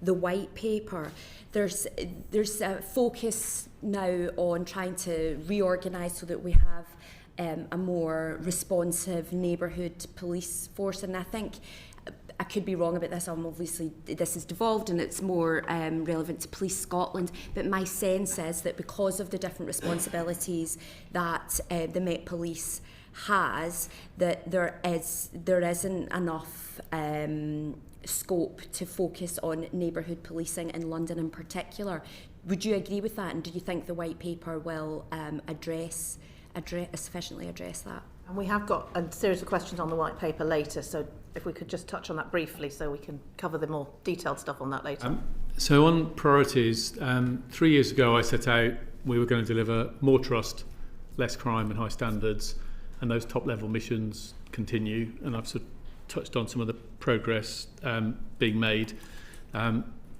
the white paper, there's a focus now on trying to reorganise so that we have a more responsive neighbourhood police force, and I think I could be wrong about this. Obviously this has devolved and it's more relevant to Police Scotland, but my sense is that because of the different responsibilities that the Met Police has, that there isn't enough scope to focus on neighbourhood policing in London in particular. Would you agree with that, and do you think the white paper will sufficiently address that? And we have got a series of questions on the white paper later, so if we could just touch on that briefly so we can cover the more detailed stuff on that later. So on priorities, 3 years ago I set out we were going to deliver more trust, less crime and high standards, and those top level missions continue, and I've sort of touched on some of the progress being made.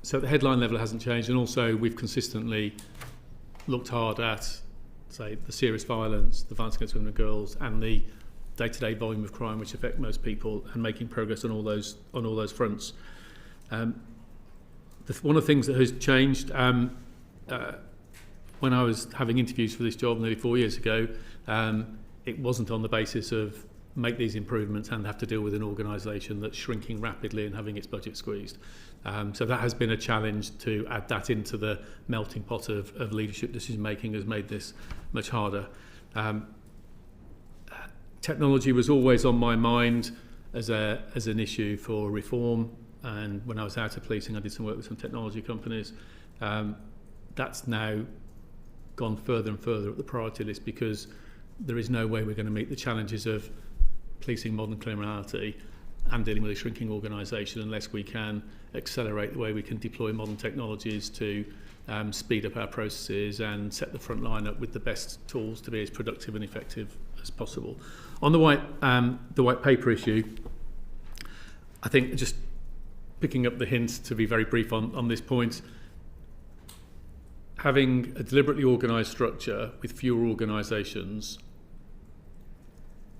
So the headline level hasn't changed, and also we've consistently looked hard at, say, the serious violence, the violence against women and girls, and the day-to-day volume of crime which affect most people, and making progress on all those fronts. One of the things that has changed when I was having interviews for this job nearly 4 years ago, it wasn't on the basis of make these improvements and have to deal with an organisation that's shrinking rapidly and having its budget squeezed. So that has been a challenge. To add that into the melting pot of leadership decision making has made this much harder. Technology was always on my mind as an issue for reform, and when I was out of policing I did some work with some technology companies. That's now gone further and further up the priority list, because there is no way we're going to meet the challenges of policing modern criminality and dealing with a shrinking organisation unless we can accelerate the way we can deploy modern technologies to speed up our processes and set the front line up with the best tools to be as productive and effective as possible. On the white paper issue, I think, just picking up the hint to be very brief on this point, having a deliberately organised structure with fewer organisations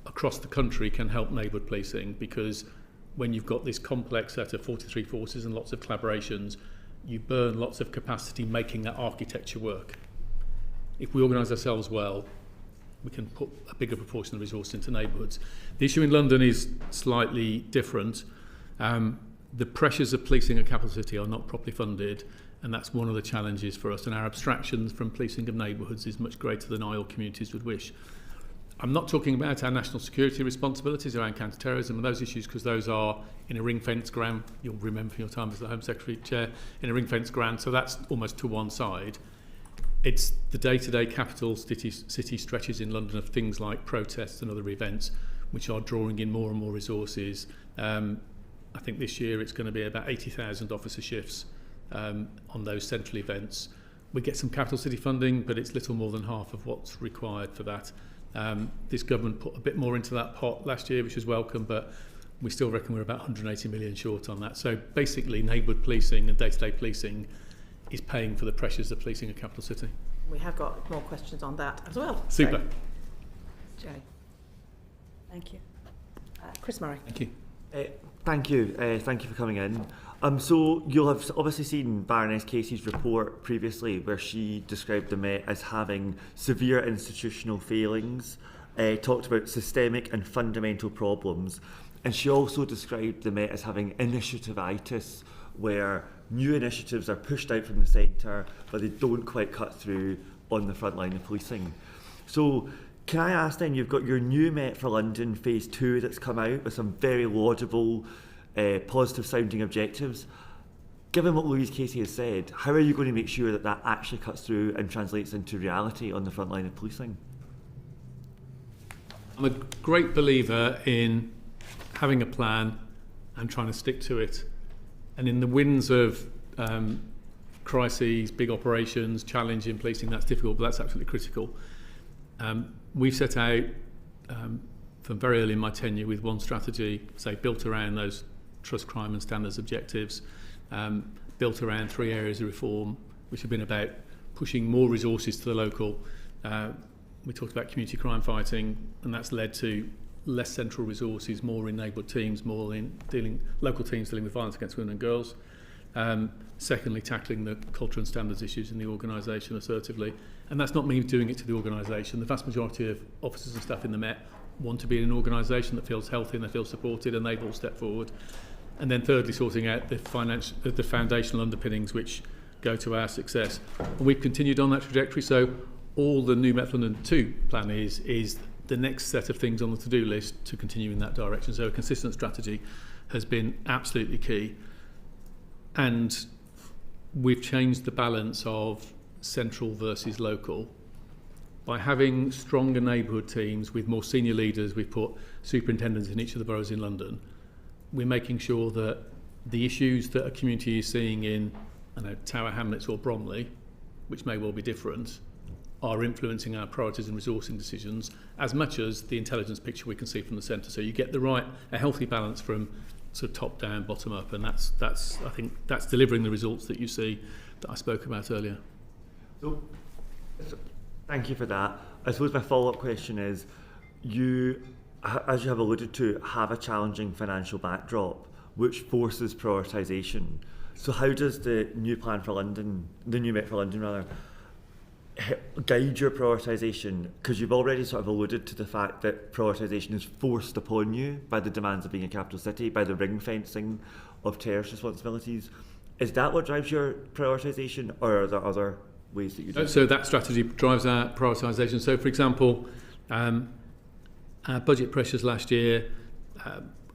across the country can help neighbourhood policing, because when you've got this complex set of 43 forces and lots of collaborations, you burn lots of capacity making that architecture work. If we organise ourselves well, we can put a bigger proportion of resources into neighbourhoods. The issue in London is slightly different. The pressures of policing a capital city are not properly funded, and that's one of the challenges for us, and our abstractions from policing of neighbourhoods is much greater than I or communities would wish. I'm not talking about our national security responsibilities around counter-terrorism and those issues, because those are in a ring-fenced ground. You'll remember from your time as the Home Secretary Chair, in a ring-fenced ground, so that's almost to one side. It's the day-to-day capital city stretches in London of things like protests and other events which are drawing in more and more resources. I think this year it's going to be about 80,000 officer shifts on those central events. We get some capital city funding, but it's little more than half of what's required for that. This government put a bit more into that pot last year, which was welcome, but we still reckon we're about 180 million short on that. So basically, neighbourhood policing and day-to-day policing is paying for the pressures of policing a capital city. We have got more questions on that as well. Super. So, Jay. Thank you. Chris Murray. Thank you. Thank you. Thank you for coming in. So you'll have obviously seen Baroness Casey's report previously, where she described the Met as having severe institutional failings, talked about systemic and fundamental problems, and she also described the Met as having initiative-itis, where new initiatives are pushed out from the centre, but they don't quite cut through on the front line of policing. So can I ask then, you've got your new Met for London Phase 2 that's come out with some very laudable, positive sounding objectives. Given what Louise Casey has said, how are you going to make sure that that actually cuts through and translates into reality on the front line of policing? I'm a great believer in having a plan and trying to stick to it. And in the winds of crises, big operations, challenge in policing, that's difficult, but that's absolutely critical. We've set out from very early in my tenure with one strategy, say, built around those trust, crime and standards objectives, built around 3 areas of reform, which have been about pushing more resources to the local. We talked about community crime fighting, and that's led to less central resources, more in neighbourhood teams, more in local teams dealing with violence against women and girls. Secondly, tackling the culture and standards issues in the organisation assertively. And that's not me doing it to the organisation. The vast majority of officers and staff in the Met want to be in an organisation that feels healthy and they feel supported, and they've all stepped forward. And then thirdly, sorting out the foundational underpinnings which go to our success. And we've continued on that trajectory. So all the new Met London 2 plan is the next set of things on the to-do list to continue in that direction. So a consistent strategy has been absolutely key. And we've changed the balance of central versus local. By having stronger neighbourhood teams with more senior leaders, we've put superintendents in each of the boroughs in London. We're making sure that the issues that a community is seeing in Tower Hamlets or Bromley, which may well be different, are influencing our priorities and resourcing decisions as much as the intelligence picture we can see from the centre. So you get a healthy balance from sort of top down, bottom up, and that's I think that's delivering the results that you see that I spoke about earlier. So thank you for that. I suppose my follow-up question is, you, as you have alluded to, have a challenging financial backdrop which forces prioritisation. So how does the new plan for London, the new Met for London rather, guide your prioritisation? Because you've already sort of alluded to the fact that prioritisation is forced upon you by the demands of being a capital city, by the ring fencing of terrorist responsibilities. Is that what drives your prioritisation, or are there other ways that you do it? So that strategy drives our prioritisation. So for example, our budget pressures last year,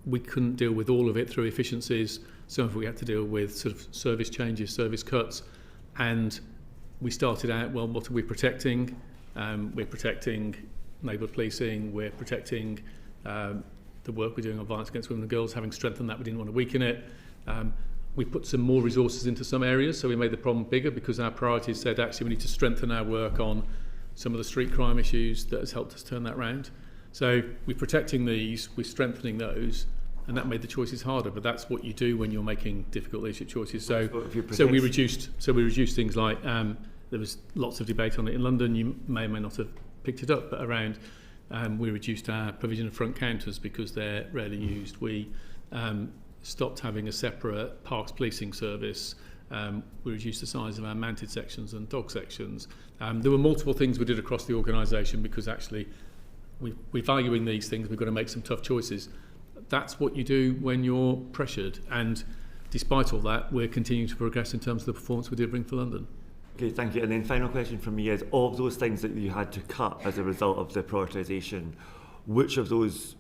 we couldn't deal with all of it through efficiencies. Some of it we had to deal with sort of service changes, service cuts, and we started out, well, what are we protecting? We're protecting neighbourhood policing, we're protecting the work we're doing on violence against women and girls, having strengthened that, we didn't want to weaken it. We put some more resources into some areas, so we made the problem bigger because our priorities said actually we need to strengthen our work on some of the street crime issues that has helped us turn that round. So we're protecting these, we're strengthening those, and that made the choices harder, but that's what you do when you're making difficult leadership choices. So we reduced things like there was lots of debate on it in London. You may or may not have picked it up, but around we reduced our provision of front counters because they're rarely used. We stopped having a separate parks policing service. We reduced the size of our mounted sections and dog sections. There were multiple things we did across the organisation because actually we're valuing these things. We've got to make some tough choices. That's what you do when you're pressured, and despite all that, we're continuing to progress in terms of the performance we're delivering for London. Okay, thank you. And then final question from me is, of those things that you had to cut as a result of the prioritisation, which of those,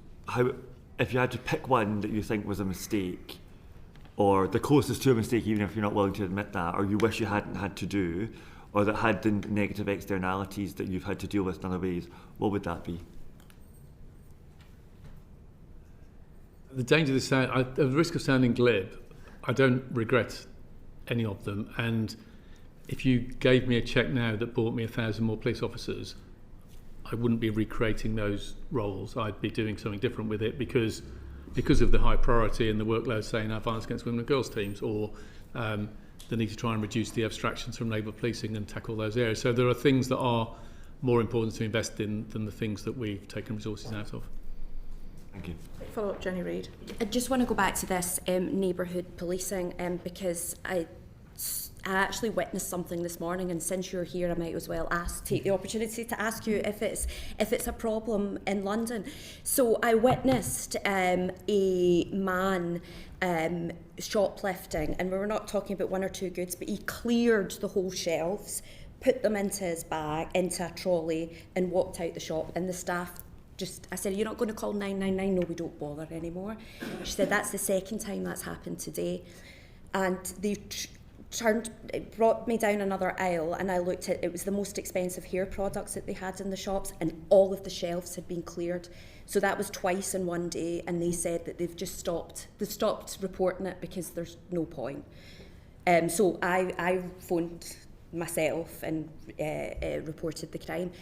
if you had to pick one that you think was a mistake, or the closest to a mistake, even if you're not willing to admit that, or you wish you hadn't had to do, or that had the negative externalities that you've had to deal with in other ways, what would that be? The danger of at the risk of sounding glib, I don't regret any of them. And if you gave me a cheque now that bought me 1,000 more police officers, I wouldn't be recreating those roles. I'd be doing something different with it because of the high priority and the workload, say, in our violence against women and girls teams, or the need to try and reduce the abstractions from neighbourhood policing and tackle those areas. So there are things that are more important to invest in than the things that we've taken resources out of. Thank you. Follow up, Jenny Reid. I just want to go back to this neighbourhood policing because I actually witnessed something this morning, and since you're here, I might as well take the opportunity to ask you if it's a problem in London. So I witnessed a man shoplifting, and we were not talking about one or two goods, but he cleared the whole shelves, put them into his bag, into a trolley, and walked out the shop, and the staff I said, you're not going to call 999? No, we don't bother anymore. She said, that's the second time that's happened today. And they brought me down another aisle, and I looked at, it was the most expensive hair products that they had in the shops, and all of the shelves had been cleared. So that was twice in one day, and they said that they've stopped reporting it because there's no point. So I phoned myself and reported the crime.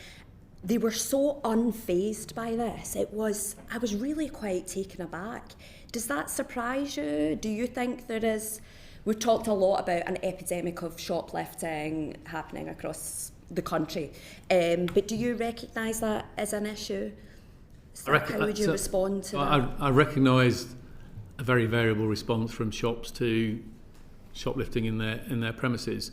They were so unfazed by this. I was really quite taken aback. Does that surprise you? Do you think there is... We've talked a lot about an epidemic of shoplifting happening across the country, but do you recognise that as an issue? How would you respond to that? I recognise a very variable response from shops to shoplifting in their premises.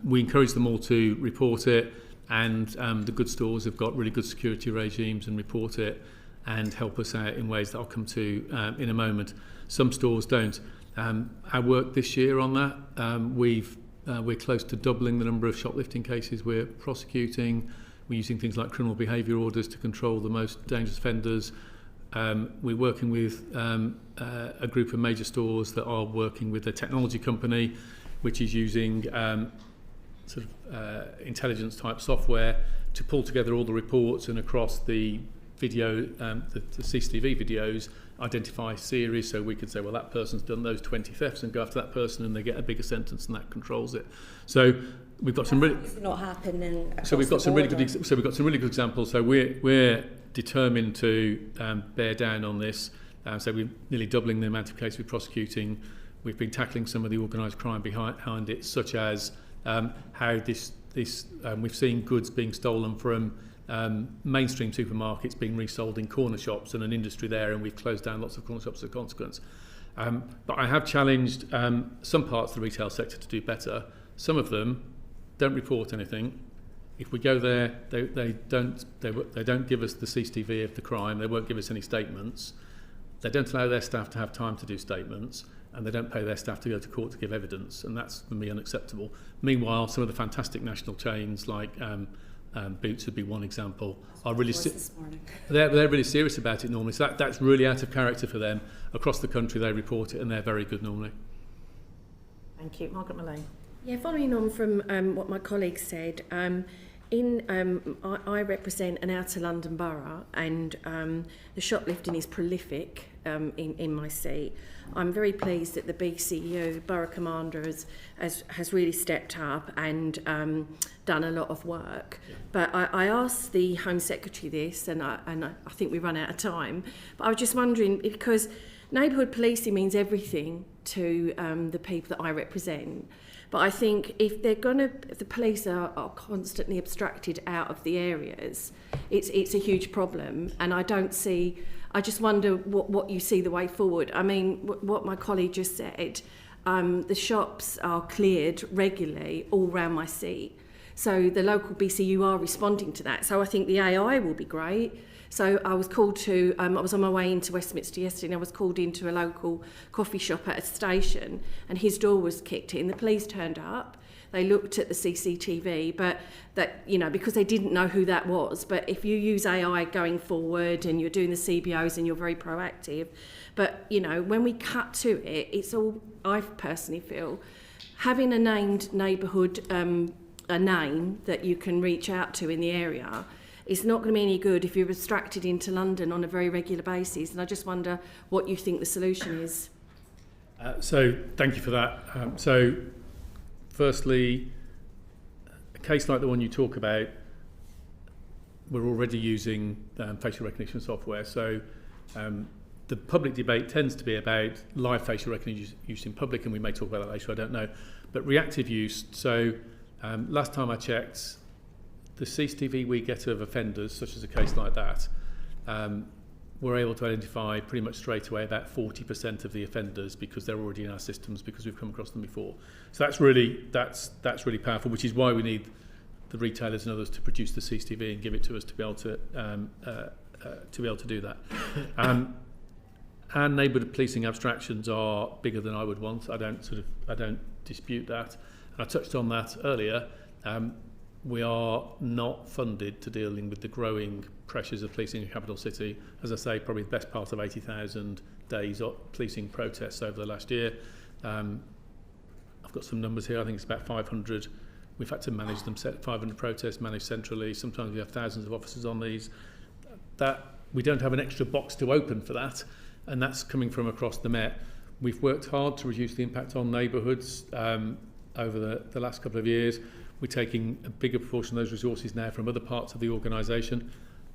We encourage them all to report it, and the good stores have got really good security regimes and report it and help us out in ways that I'll come to in a moment. Some stores don't. Our work this year on that, we're close to doubling the number of shoplifting cases we're prosecuting. We're using things like criminal behaviour orders to control the most dangerous offenders. We're working with a group of major stores that are working with a technology company which is using intelligence type software to pull together all the reports and across the video, the CCTV videos, identify series, so we could say, well, that person's done those 20 thefts and go after that person, and they get a bigger sentence, and that controls it. So we've got some really not happening. So we've got some really good. So we've got some really good examples. So we're determined to bear down on this. So we're nearly doubling the amount of cases we're prosecuting. We've been tackling some of the organised crime behind it, such as how we've seen goods being stolen from mainstream supermarkets being resold in corner shops and an industry there, and we've closed down lots of corner shops as a consequence. But I have challenged some parts of the retail sector to do better. Some of them don't report anything. If we go there, they don't give us the CCTV of the crime. They won't give us any statements. They don't allow their staff to have time to do statements, and they don't pay their staff to go to court to give evidence, and that's for me unacceptable. Meanwhile, some of the fantastic national chains like Boots would be one example, are really they're really serious about it normally. So that's really out of character for them. Across the country, they report it, and they're very good normally. Thank you. Margaret Mullane. Yeah, following on from what my colleague said, I represent an outer London borough, and the shoplifting is prolific in my seat. I'm very pleased that the BCU, Borough Commander, has really stepped up and done a lot of work. Yeah. But I asked the Home Secretary this, and I think we run out of time, but I was just wondering, because neighbourhood policing means everything to the people that I represent. But I think if the police are constantly abstracted out of the areas, it's a huge problem. And I just wonder what you see the way forward. I mean, what my colleague just said, the shops are cleared regularly all round my seat. So the local BCU are responding to that. So I think the AI will be great. So I was called to, I was on my way into Westminster yesterday, and I was called into a local coffee shop at a station, and his door was kicked in. The police turned up. They looked at the CCTV, but that, because they didn't know who that was. But if you use AI going forward and you're doing the CBOs and you're very proactive, but, when we cut to it, it's all, I personally feel, having a named neighbourhood, a name that you can reach out to in the area, it's not going to be any good if you're abstracted into London on a very regular basis. And I just wonder what you think the solution is. So thank you for that. So firstly, a case like the one you talk about, we're already using facial recognition software. So the public debate tends to be about live facial recognition use in public, and we may talk about that later, I don't know. But reactive use, so last time I checked, the CCTV we get of offenders, such as a case like that, we're able to identify pretty much straight away about 40% of the offenders because they're already in our systems because we've come across them before. So that's really powerful, which is why we need the retailers and others to produce the CCTV and give it to us to be able to do that. Our neighbourhood policing abstractions are bigger than I would want. I don't dispute that. And I touched on that earlier. We are not funded to dealing with the growing pressures of policing in a capital city. As I say, probably the best part of 80,000 days of policing protests over the last year. I've got some numbers here. I think it's about 500. We've had to manage them, 500 protests managed centrally. Sometimes we have thousands of officers on these. That we don't have an extra box to open for that, and that's coming from across the Met. We've worked hard to reduce the impact on neighbourhoods over the last couple of years. We're taking a bigger proportion of those resources now from other parts of the organisation,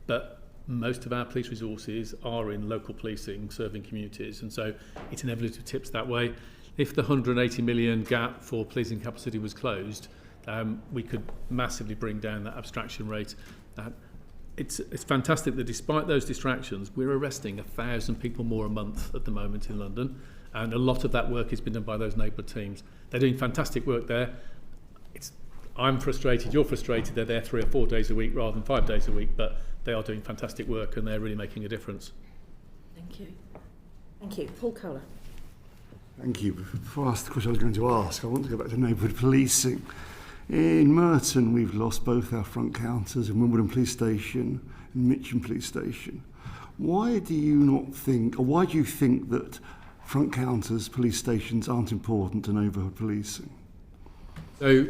but most of our police resources are in local policing, serving communities, and so it inevitably tips that way. If the 180 million gap for policing in capital city was closed, we could massively bring down that abstraction rate. It's fantastic that despite those distractions, we're arresting 1,000 people more a month at the moment in London, and a lot of that work has been done by those neighbourhood teams. They're doing fantastic work there. I'm frustrated, you're frustrated, they're there 3 or 4 days a week rather than 5 days a week, but they are doing fantastic work and they're really making a difference. Thank you. Thank you. Paul Kohler. Thank you. Before I ask the question I was going to ask, I want to go back to neighbourhood policing. In Merton, we've lost both our front counters in Wimbledon Police Station and Mitcham Police Station. Why do you think that front counters, police stations aren't important to neighbourhood policing? So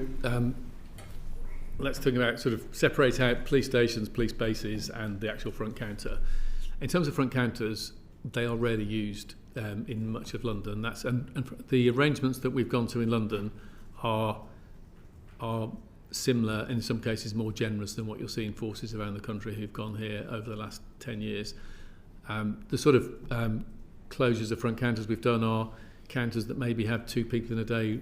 let's talk about sort of separate out police stations, police bases and the actual front counter. In terms of front counters, they are rarely used in much of London. And the arrangements that we've gone to in London are similar, in some cases more generous than what you'll see in forces around the country who've gone here over the last 10 years. The sort of closures of front counters we've done are counters that maybe have 2 people in a day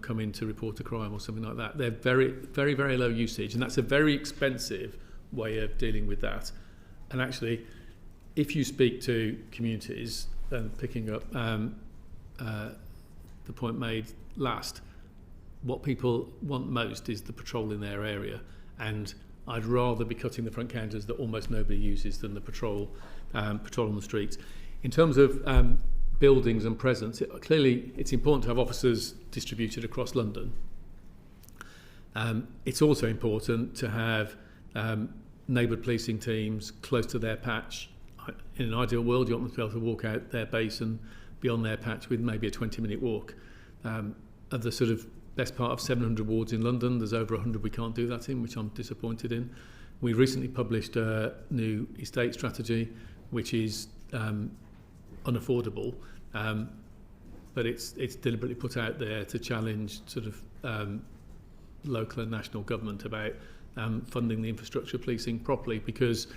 come in to report a crime or something like that. They're very, very, very low usage, and that's a very expensive way of dealing with that. And actually, if you speak to communities, and picking up the point made last, what people want most is the patrol in their area, and I'd rather be cutting the front counters that almost nobody uses than the patrol on the streets. In terms of buildings and presence, clearly it's important to have officers distributed across London. It's also important to have neighbourhood policing teams close to their patch. In an ideal world, you want them to be able to walk out their base and be on their patch with maybe a 20-minute walk. Of the sort of best part of 700 wards in London, there's over 100 we can't do that in, which I'm disappointed in. We recently published a new estate strategy, which is unaffordable, but it's deliberately put out there to challenge sort of local and national government about funding the infrastructure policing properly, because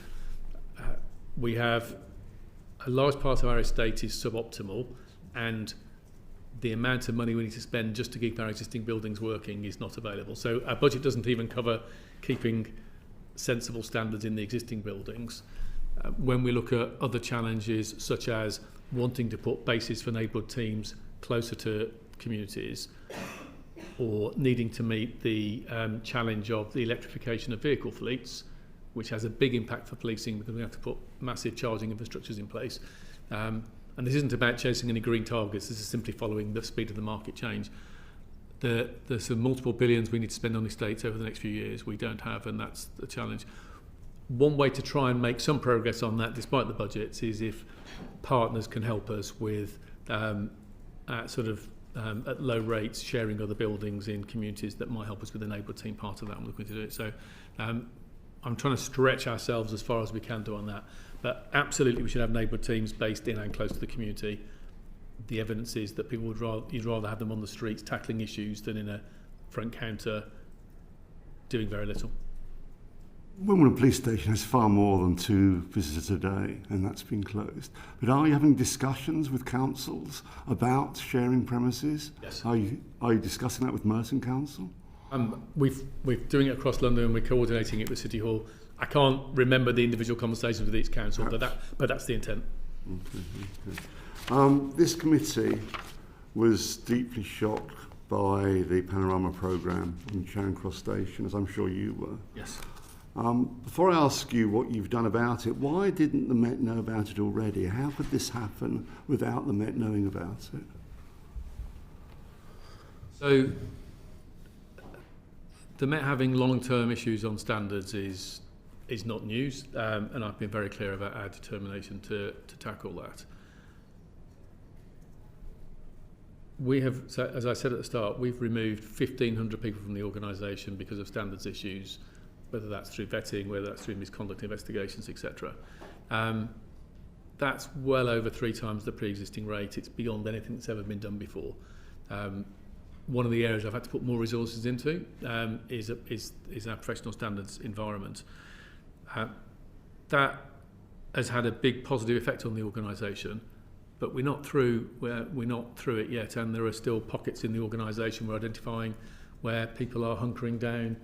we have a large part of our estate is suboptimal, and the amount of money we need to spend just to keep our existing buildings working is not available. So our budget doesn't even cover keeping sensible standards in the existing buildings. When we look at other challenges, such as wanting to put bases for neighbourhood teams closer to communities, or needing to meet the challenge of the electrification of vehicle fleets, which has a big impact for policing because we have to put massive charging infrastructures in place. And this isn't about chasing any green targets, this is simply following the speed of the market change. There's some multiple billions we need to spend on estates over the next few years we don't have, and that's the challenge. One way to try and make some progress on that, despite the budgets, is if partners can help us with at low rates sharing other buildings in communities that might help us with the neighbourhood team part of that. I'm looking to do it. So I'm trying to stretch ourselves as far as we can do on that. But absolutely we should have neighbourhood teams based in and close to the community. The evidence is that people you'd rather have them on the streets tackling issues than in a front counter doing very little. Wimbledon Police Station has far more than 2 visitors a day, and that's been closed. But are you having discussions with councils about sharing premises? Yes. Are you discussing that with Merton Council? We're doing it across London, and we're coordinating it with City Hall. I can't remember the individual conversations with each council, but that's the intent. Okay. This committee was deeply shocked by the Panorama programme in Charing Cross Station, as I'm sure you were. Yes. Before I ask you what you've done about it, why didn't the Met know about it already? How could this happen without the Met knowing about it? So the Met having long-term issues on standards is not news, and I've been very clear about our determination to tackle that. We have, as I said at the start, we've removed 1,500 people from the organisation because of standards issues, whether that's through vetting, whether that's through misconduct investigations, etc. That's well over 3 times the pre-existing rate. It's beyond anything that's ever been done before. One of the areas I've had to put more resources into is our professional standards environment. That has had a big positive effect on the organisation, but we're not through it yet, and there are still pockets in the organisation we're identifying where people are hunkering down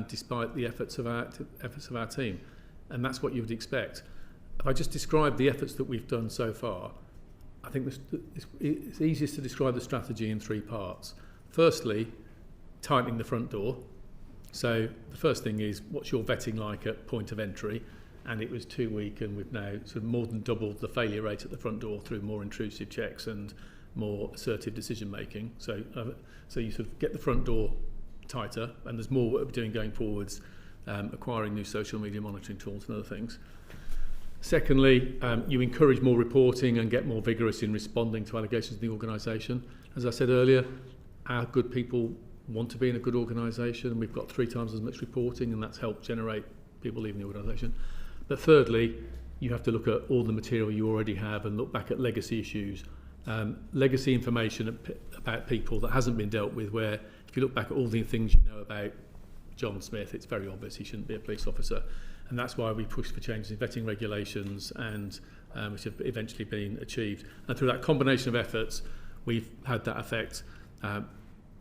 despite the efforts of our team, and that's what you would expect. If I just describe the efforts that we've done so far, I think it's easiest to describe the strategy in 3 parts. Firstly, tightening the front door. So the first thing is, what's your vetting like at point of entry? And it was 2 weeks, and we've now sort of more than doubled the failure rate at the front door through more intrusive checks and more assertive decision making. So you sort of get the front door tighter, and there's more work we're doing going forwards, acquiring new social media monitoring tools and other things. Secondly, you encourage more reporting and get more vigorous in responding to allegations in the organisation. As I said earlier, our good people want to be in a good organisation, and we've got 3 times as much reporting, and that's helped generate people leaving the organisation. But thirdly, you have to look at all the material you already have and look back at legacy issues. Legacy information about people that hasn't been dealt with, where if you look back at all the things you know about John Smith, it's very obvious he shouldn't be a police officer. And that's why we pushed for changes in vetting regulations, and which have eventually been achieved. And through that combination of efforts, we've had that effect.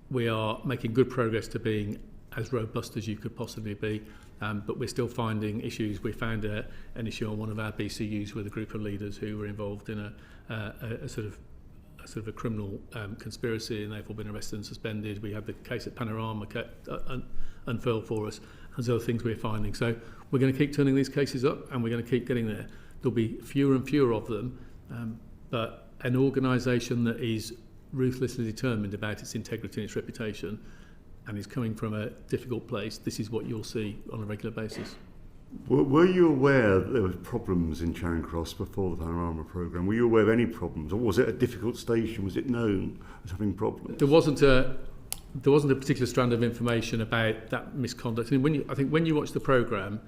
We are making good progress to being as robust as you could possibly be, but we're still finding issues. We found an issue on one of our BCUs with a group of leaders who were involved in a sort of a criminal conspiracy, and they've all been arrested and suspended. We had the case at Panorama unfurled for us. There's other things we're finding. So we're going to keep turning these cases up, and we're going to keep getting there. There'll be fewer and fewer of them, but an organisation that is ruthlessly determined about its integrity and its reputation and is coming from a difficult place, this is what you'll see on a regular basis. Were you aware that there were problems in Charing Cross before the Panorama programme? Were you aware of any problems, or was it a difficult station? Was it known as having problems? There wasn't a particular strand of information about that misconduct. And when you watch the programme,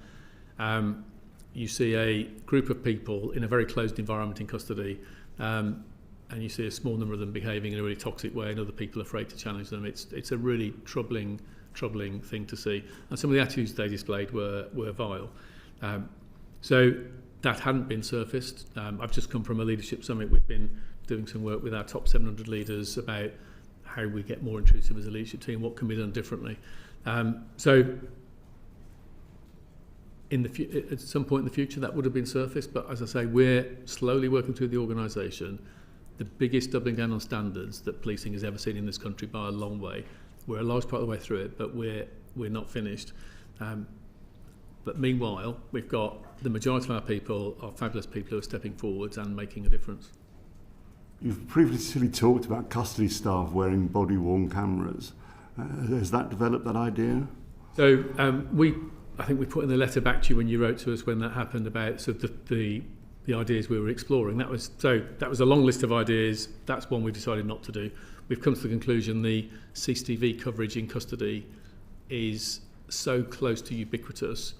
you see a group of people in a very closed environment in custody, and you see a small number of them behaving in a really toxic way, and other people afraid to challenge them. It's a really troubling thing to see. And some of the attitudes they displayed were vile. So that hadn't been surfaced. I've just come from a leadership summit. We've been doing some work with our top 700 leaders about how we get more intrusive as a leadership team, what can be done differently. So at some point in the future, that would have been surfaced. But as I say, we're slowly working through the organisation. The biggest doubling down on standards that policing has ever seen in this country by a long way. We're a large part of the way through it, but we're not finished. But meanwhile, we've got the majority of our people are fabulous people who are stepping forwards and making a difference. You've previously talked about custody staff wearing body-worn cameras. Has that developed, that idea? So I think we put in the letter back to you when you wrote to us when that happened about sort of the ideas we were exploring. That was a long list of ideas. That's one we decided not to do. We've come to the conclusion the CCTV coverage in custody is so close to ubiquitous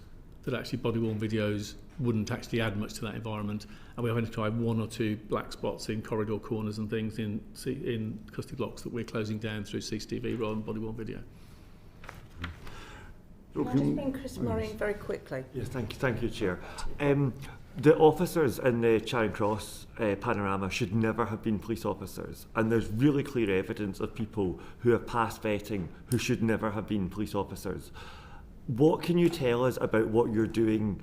that actually body-worn videos wouldn't actually add much to that environment. And we're going to try 1 or 2 black spots in corridor corners and things in custody blocks that we're closing down through CCTV rather than body-worn video. Can I just bring Chris Murray in very quickly? Yes, thank you, Chair. The officers in the Charing Cross Panorama should never have been police officers, and there's really clear evidence of people who have passed vetting who should never have been police officers. What can you tell us about what you're doing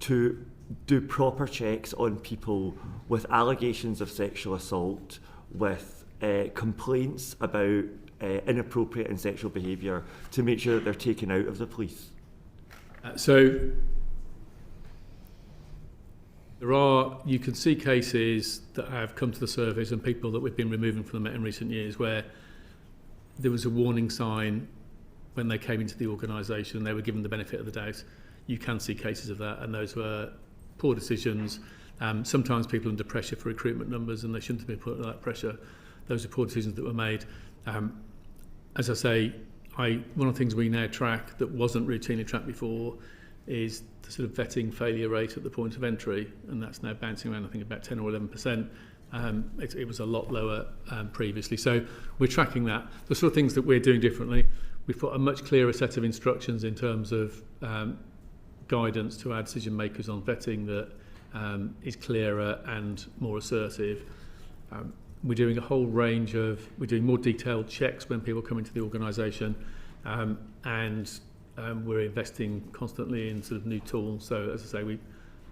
to do proper checks on people with allegations of sexual assault, with complaints about inappropriate and sexual behaviour, to make sure that they're taken out of the police? You can see cases that have come to the surface and people that we've been removing from the Met in recent years where there was a warning sign when they came into the organisation and they were given the benefit of the doubt. You can see cases of that, and those were poor decisions. Sometimes people under pressure for recruitment numbers, and they shouldn't have been put under that pressure. Those are poor decisions that were made. As I say, one of the things we now track that wasn't routinely tracked before is the sort of vetting failure rate at the point of entry, and that's now bouncing around, I think, about 10 or 11%. It was a lot lower previously. So we're tracking that. The sort of things that we're doing differently, we've put a much clearer set of instructions in terms of guidance to our decision makers on vetting that is clearer and more assertive. We're doing a whole range we're doing more detailed checks when people come into the organisation, and we're investing constantly in sort of new tools. So as I say,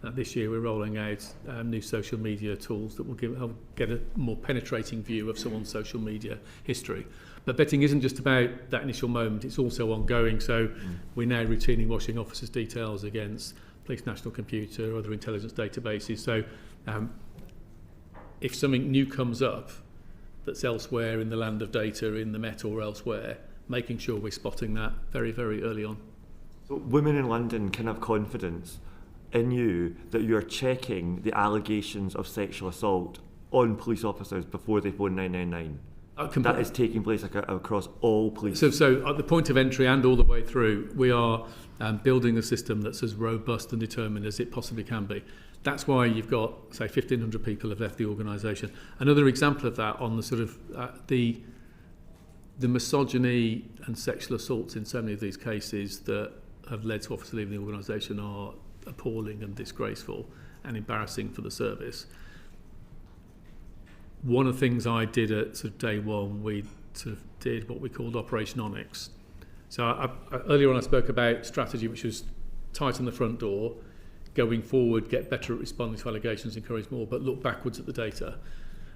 this year we're rolling out new social media tools that will help get a more penetrating view of someone's social media history. But vetting isn't just about that initial moment, it's also ongoing. So we're now routinely washing officers' details against Police National Computer or other intelligence databases. So if something new comes up that's elsewhere in the land of data, in the Met or elsewhere, making sure we're spotting that very, very early on. So women in London can have confidence in you that you are checking the allegations of sexual assault on police officers before they phone 999. That is taking place across all police. So at the point of entry and all the way through, we are building a system that's as robust and determined as it possibly can be. That's why you've got, say, 1,500 people have left the organisation. Another example of that on the sort of the misogyny and sexual assaults in so many of these cases that have led to officers leaving the organisation are appalling and disgraceful and embarrassing for the service. One of the things I did at sort of day one, we sort of did what we called Operation Onyx. So earlier on I spoke about strategy, which was tighten the front door, going forward, get better at responding to allegations, encourage more, but look backwards at the data.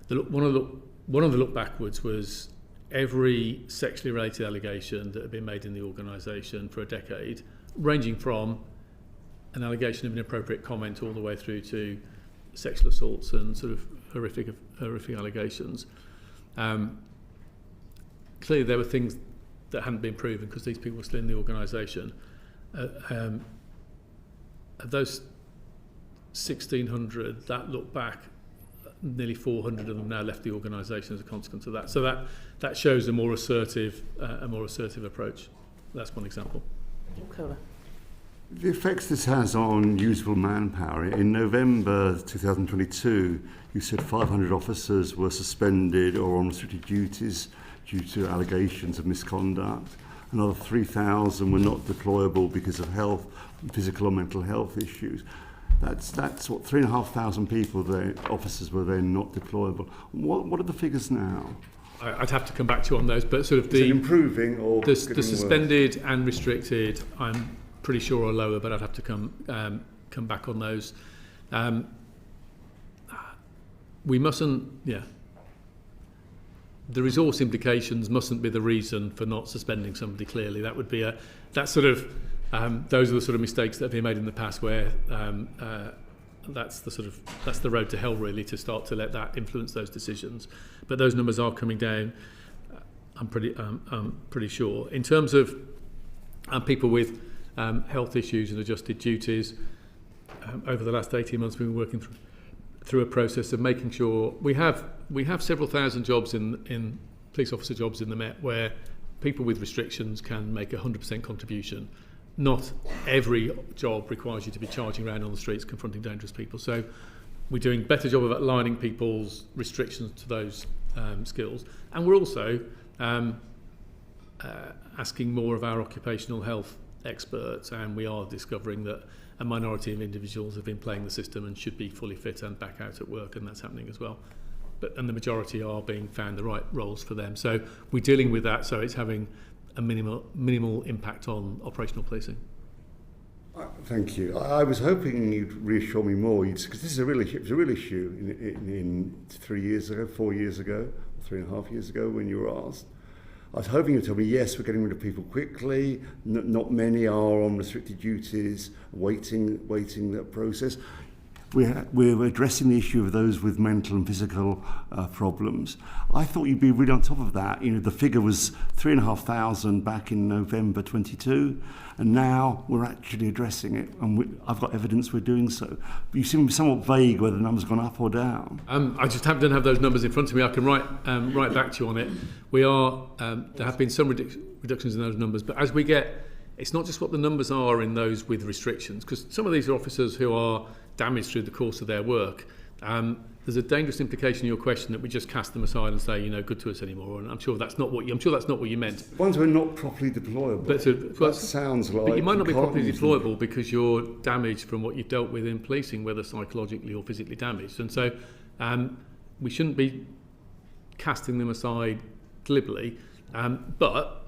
One of the look backwards was every sexually related allegation that had been made in the organisation for a decade, ranging from an allegation of inappropriate comment all the way through to sexual assaults and sort of horrific allegations. Clearly there were things that hadn't been proven because these people were still in the organisation. Of those 1,600 that look back, nearly 400 of them now left the organisation as a consequence of that. So that shows a more assertive approach. That's one example. Cola. The effects this has on usable manpower. In November 2022, you said 500 officers were suspended or on restricted duties due to allegations of misconduct. Another 3,000 were not deployable because of health, physical or mental health issues. That's what 3,500 people, officers were then not deployable. What are the figures now? I'd have to come back to you on those, but sort of Is it improving or the suspended and restricted, I'm pretty sure are lower, but I'd have to come back on those. We mustn't, the resource implications mustn't be the reason for not suspending somebody. Clearly, that would be those are the sort of mistakes that have been made in the past, where that's the road to hell, really, to start to let that influence those decisions. But those numbers are coming down. I'm pretty sure. In terms of people with health issues and adjusted duties, over the last 18 months we've been working through a process of making sure we have several thousand jobs in police officer jobs in the Met where people with restrictions can make 100% contribution. Not every job requires you to be charging around on the streets confronting dangerous people. So we're doing a better job of aligning people's restrictions to those skills, and we're also asking more of our occupational health experts, and we are discovering that a minority of individuals have been playing the system and should be fully fit and back out at work, and that's happening as well. And the majority are being found the right roles for them. So we're dealing with that, so it's having a minimal impact on operational policing. Thank you. I was hoping you'd reassure me more, because this is a real issue. It was a real issue in 4 years ago, 3.5 years ago when you were asked. I was hoping you'd tell me, yes, we're getting rid of people quickly, not many are on restricted duties, waiting that process. We're addressing the issue of those with mental and physical problems. I thought you'd be really on top of that. You know, the figure was 3,500 back in November 22, and now we're actually addressing it, and I've got evidence we're doing so. But you seem somewhat vague whether the numbers have gone up or down. I just don't have those numbers in front of me. I can write back to you on it. We are there have been some reductions in those numbers, but as we get, it's not just what the numbers are in those with restrictions, because some of these are officers who are damaged through the course of their work. There's a dangerous implication in your question that we just cast them aside and say, good to us anymore. And I'm sure that's not what you meant. Ones who are not properly deployable. That sounds like. But you might not be properly deployable because you're damaged from what you've dealt with in policing, whether psychologically or physically damaged. And so we shouldn't be casting them aside glibly, but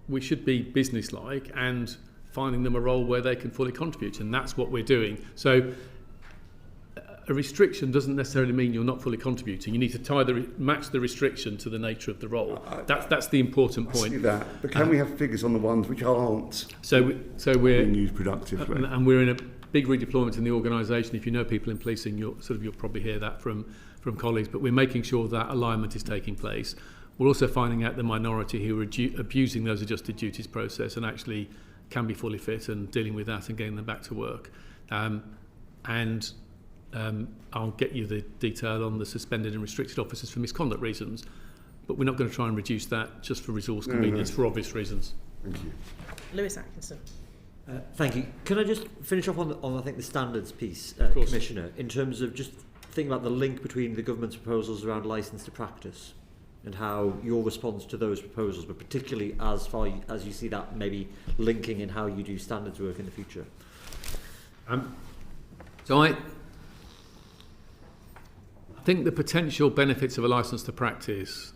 we should be businesslike and finding them a role where they can fully contribute, and that's what we're doing. So a restriction doesn't necessarily mean you're not fully contributing. You need to match the restriction to the nature of the role. That's the important I point. see that, but can we have figures on the ones which aren't We're being used productively? and we're in a big redeployment in the organisation. If you know people in policing, you'll probably hear that from colleagues. But we're making sure that alignment is taking place. We're also finding out the minority who are abusing those adjusted duties process and actually can be fully fit and dealing with that and getting them back to work. I'll get you the detail on the suspended and restricted officers for misconduct reasons, but we're not going to try and reduce that just for resource convenience for obvious reasons. Thank you. Lewis Atkinson. Thank you. Can I just finish off on I think the standards piece, Commissioner, in terms of just thinking about the link between the government's proposals around licence to practice and how your response to those proposals, but particularly as far as you see that maybe linking in how you do standards work in the future. So I think the potential benefits of a licence to practice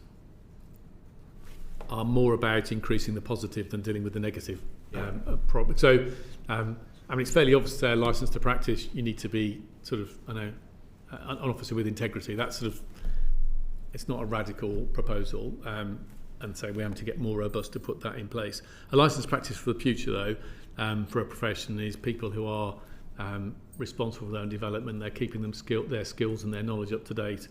are more about increasing the positive than dealing with the negative problem. So, it's fairly obvious to say a licence to practice, you need to be an officer with integrity. That's it's not a radical proposal, and so we have to get more robust to put that in place. A licence to practice for the future, though, for a profession is people who are responsible for their own development. They're keeping their skills and their knowledge up to date.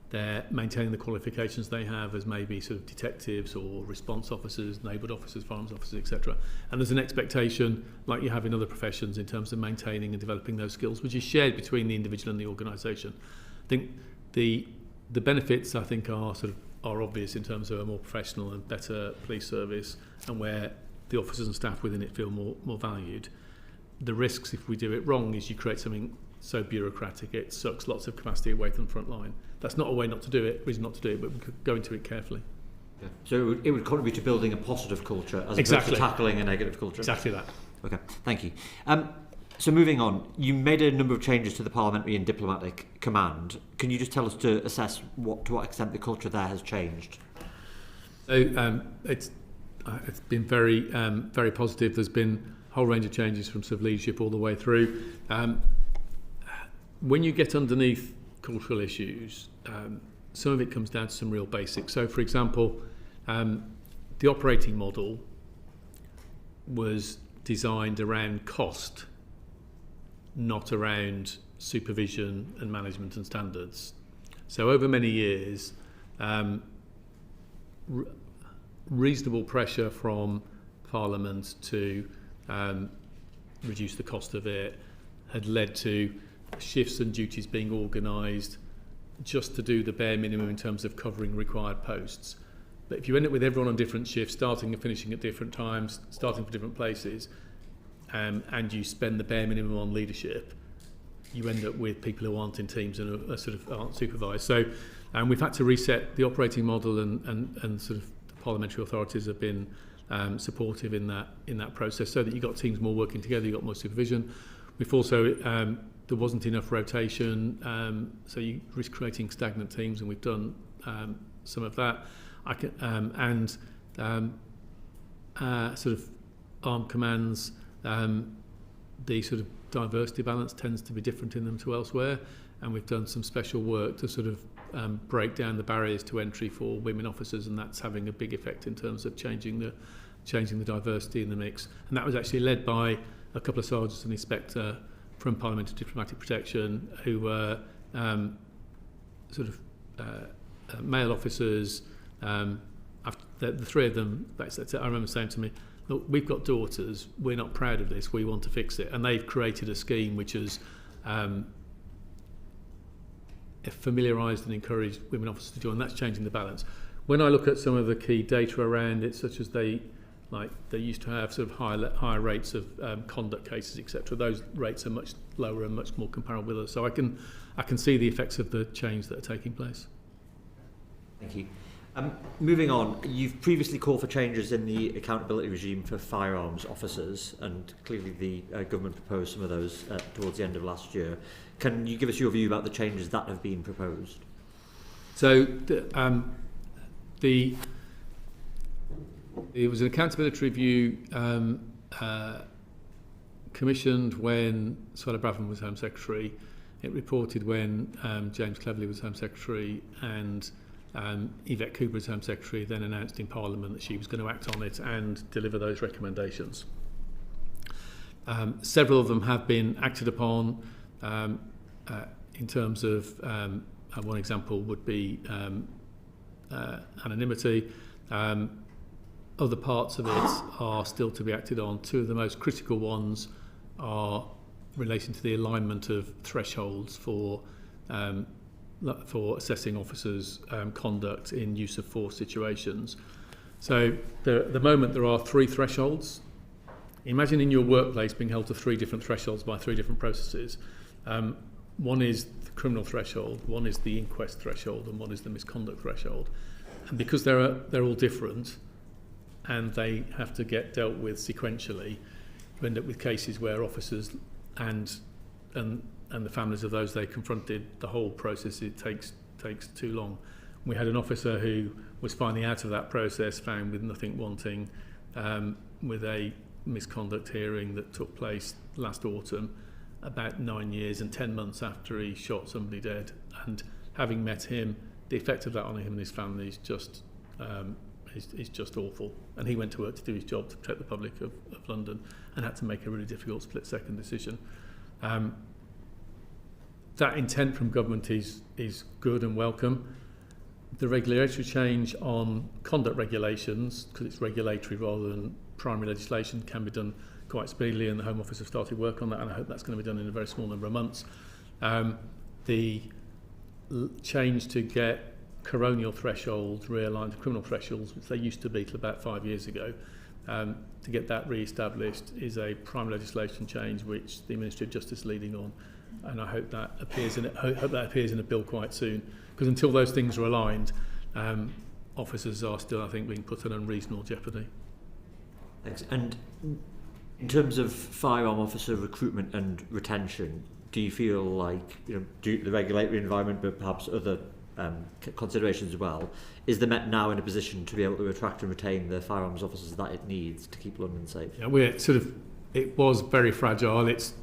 They're maintaining the qualifications they have as maybe detectives or response officers, neighbourhood officers, firearms officers, etc. And there's an expectation, like you have in other professions, in terms of maintaining and developing those skills, which is shared between the individual and the organisation. I think the benefits, I think, are obvious in terms of a more professional and better police service, and where the officers and staff within it feel more valued. The risks, if we do it wrong, is you create something so bureaucratic it sucks lots of capacity away from the front line. That's not a way not to do it, reason not to do it, but we could go into it carefully. Yeah. So it would contribute to building a positive culture as opposed to tackling a negative culture. Exactly that. Okay, thank you. So moving on, you made a number of changes to the parliamentary and diplomatic command. Can you just tell us to assess to what extent the culture there has changed? So it's been very positive. There's been a whole range of changes from civil leadership all the way through. When you get underneath cultural issues, some of it comes down to some real basics. So, for example, the operating model was designed around cost, not around supervision and management and standards. So over many years, reasonable pressure from Parliament to reduce the cost of it had led to shifts and duties being organised just to do the bare minimum in terms of covering required posts. But if you end up with everyone on different shifts, starting and finishing at different times, starting from different places, and you spend the bare minimum on leadership, you end up with people who aren't in teams and aren't supervised. So we've had to reset the operating model, and the parliamentary authorities have been supportive in that process, so that you've got teams more working together, you've got more supervision. We've also there wasn't enough rotation, so you risk creating stagnant teams, and we've done some of that. Armed commands, the diversity balance tends to be different in them to elsewhere, and we've done some special work to break down the barriers to entry for women officers, and that's having a big effect in terms of changing the diversity in the mix. And that was actually led by a couple of sergeants and inspector from Parliamentary Diplomatic Protection, who were male officers. The three of them, I remember saying to me, look, we've got daughters, we're not proud of this, we want to fix it. And they've created a scheme which has familiarised and encouraged women officers to join. That's changing the balance. When I look at some of the key data around it, such as they used to have higher rates of conduct cases, etc. Those rates are much lower and much more comparable with us. So I can see the effects of the change that are taking place. Thank you. Moving on, you've previously called for changes in the accountability regime for firearms officers, and clearly the government proposed some of those towards the end of last year. Can you give us your view about the changes that have been proposed? So it was an accountability review commissioned when Suella Braverman was Home Secretary, It reported when James Cleverly was Home Secretary and Yvette Cooper as Home Secretary then announced in Parliament that she was going to act on it and deliver those recommendations. Several of them have been acted upon in terms of, one example would be anonymity. Other parts of it are still to be acted on. Two of the most critical ones are relating to the alignment of thresholds for assessing officers' conduct in use of force situations. So at the moment there are 3 thresholds. Imagine in your workplace being held to 3 different thresholds by 3 different processes. One is the criminal threshold, one is the inquest threshold, and one is the misconduct threshold. And because they're all different and they have to get dealt with sequentially, you end up with cases where officers and the families of those they confronted, the whole process it takes too long. We had an officer who was finally out of that process, found with nothing wanting, with a misconduct hearing that took place last autumn, about 9 years and 10 months after he shot somebody dead. And having met him, the effect of that on him and his family is just awful. And he went to work to do his job to protect the public of London and had to make a really difficult split-second decision. That intent from government is good and welcome. The regulatory change on conduct regulations, because it's regulatory rather than primary legislation, can be done quite speedily, and the Home Office have started work on that, and I hope that's going to be done in a very small number of months. The change to get coronial thresholds realigned to criminal thresholds, which they used to be till about 5 years ago, to get that re-established is a prime legislation change which the Ministry of Justice is leading on, and I hope that appears in a bill quite soon, because until those things are aligned, officers are still, I think, being put in unreasonable jeopardy. Thanks. And in terms of firearm officer recruitment and retention, do you feel like, due to the regulatory environment, but perhaps other considerations as well, is the Met now in a position to be able to attract and retain the firearms officers that it needs to keep London safe? Yeah, it was very fragile. It's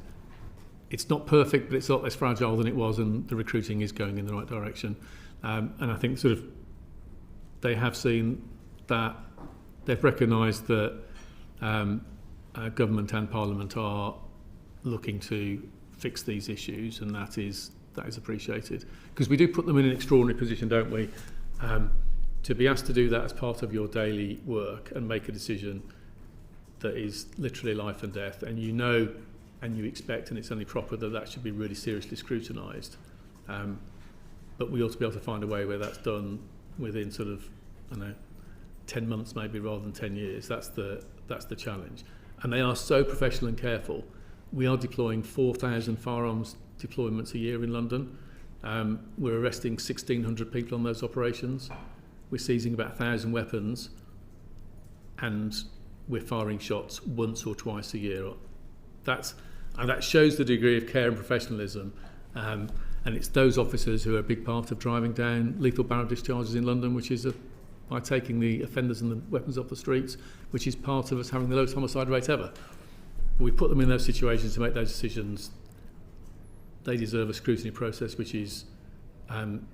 not perfect, but it's a lot less fragile than it was, and the recruiting is going in the right direction. And I think they have seen that, they've recognised that government and Parliament are looking to fix these issues, and that is appreciated, because we do put them in an extraordinary position, don't we, to be asked to do that as part of your daily work and make a decision that is literally life and death, and and you expect, and it's only proper that should be really seriously scrutinised, but we ought to be able to find a way where that's done within 10 months maybe rather than 10 years. That's the challenge, and they are so professional and careful. We are deploying 4,000 firearms deployments a year in London. We're arresting 1,600 people on those operations. We're seizing about 1,000 weapons, and we're firing shots once or twice a year. And that shows the degree of care and professionalism. And it's those officers who are a big part of driving down lethal barrel discharges in London, which is by taking the offenders and the weapons off the streets, which is part of us having the lowest homicide rate ever. We put them in those situations to make those decisions. They deserve a scrutiny process which is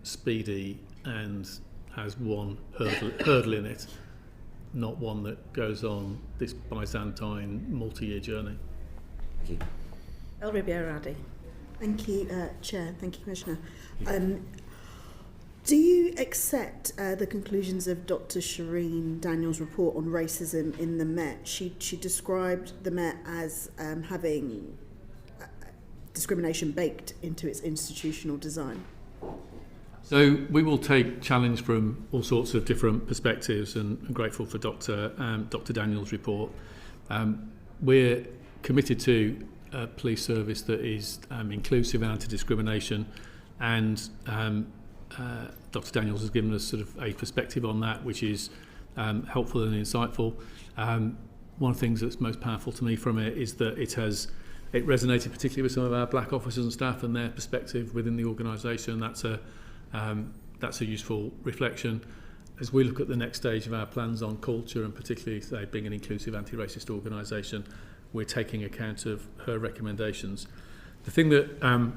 speedy and has one hurdle in it, not one that goes on this Byzantine multi-year journey. Thank you. El Ribiera-Addy. Thank you, Chair. Thank you, Commissioner. Do you accept the conclusions of Dr. Shireen Daniels' report on racism in the Met? She described the Met as having discrimination baked into its institutional design. So we will take challenge from all sorts of different perspectives, and I'm grateful for Dr. Daniels' report. We're committed to a police service that is inclusive and anti-discrimination, and Dr. Daniels has given us a perspective on that which is helpful and insightful. One of the things that's most powerful to me from it is that it resonated particularly with some of our black officers and staff and their perspective within the organisation. That's a useful reflection. As we look at the next stage of our plans on culture, and particularly being an inclusive anti-racist organisation, we're taking account of her recommendations. The thing that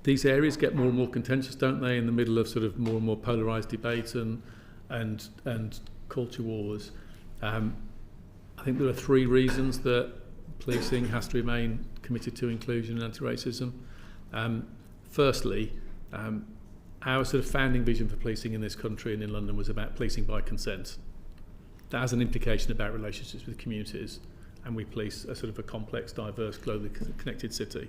these areas get more and more contentious, don't they, in the middle of sort of more and more polarised debate and culture wars. I think there are 3 reasons that policing has to remain committed to inclusion and anti-racism. Firstly, our sort of founding vision for policing in this country and in London was about policing by consent. That has an implication about relationships with communities, and we police a sort of a complex, diverse, globally connected city.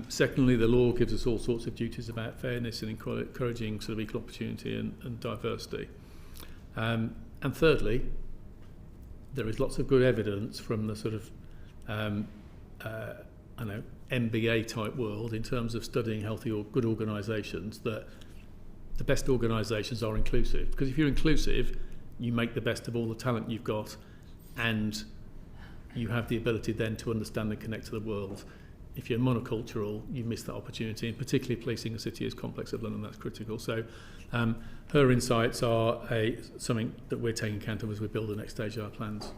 Secondly, the law gives us all sorts of duties about fairness and encouraging sort of equal opportunity and diversity. And thirdly, there is lots of good evidence from the sort of MBA type world in terms of studying healthy or good organisations that the best organisations are inclusive. Because if you're inclusive, you make the best of all the talent you've got, and you have the ability then to understand and connect to the world. If you're monocultural, you miss that opportunity, and particularly policing a city as complex as London, that's critical. So her insights are something that we're taking account of as we build the next stage of our plans.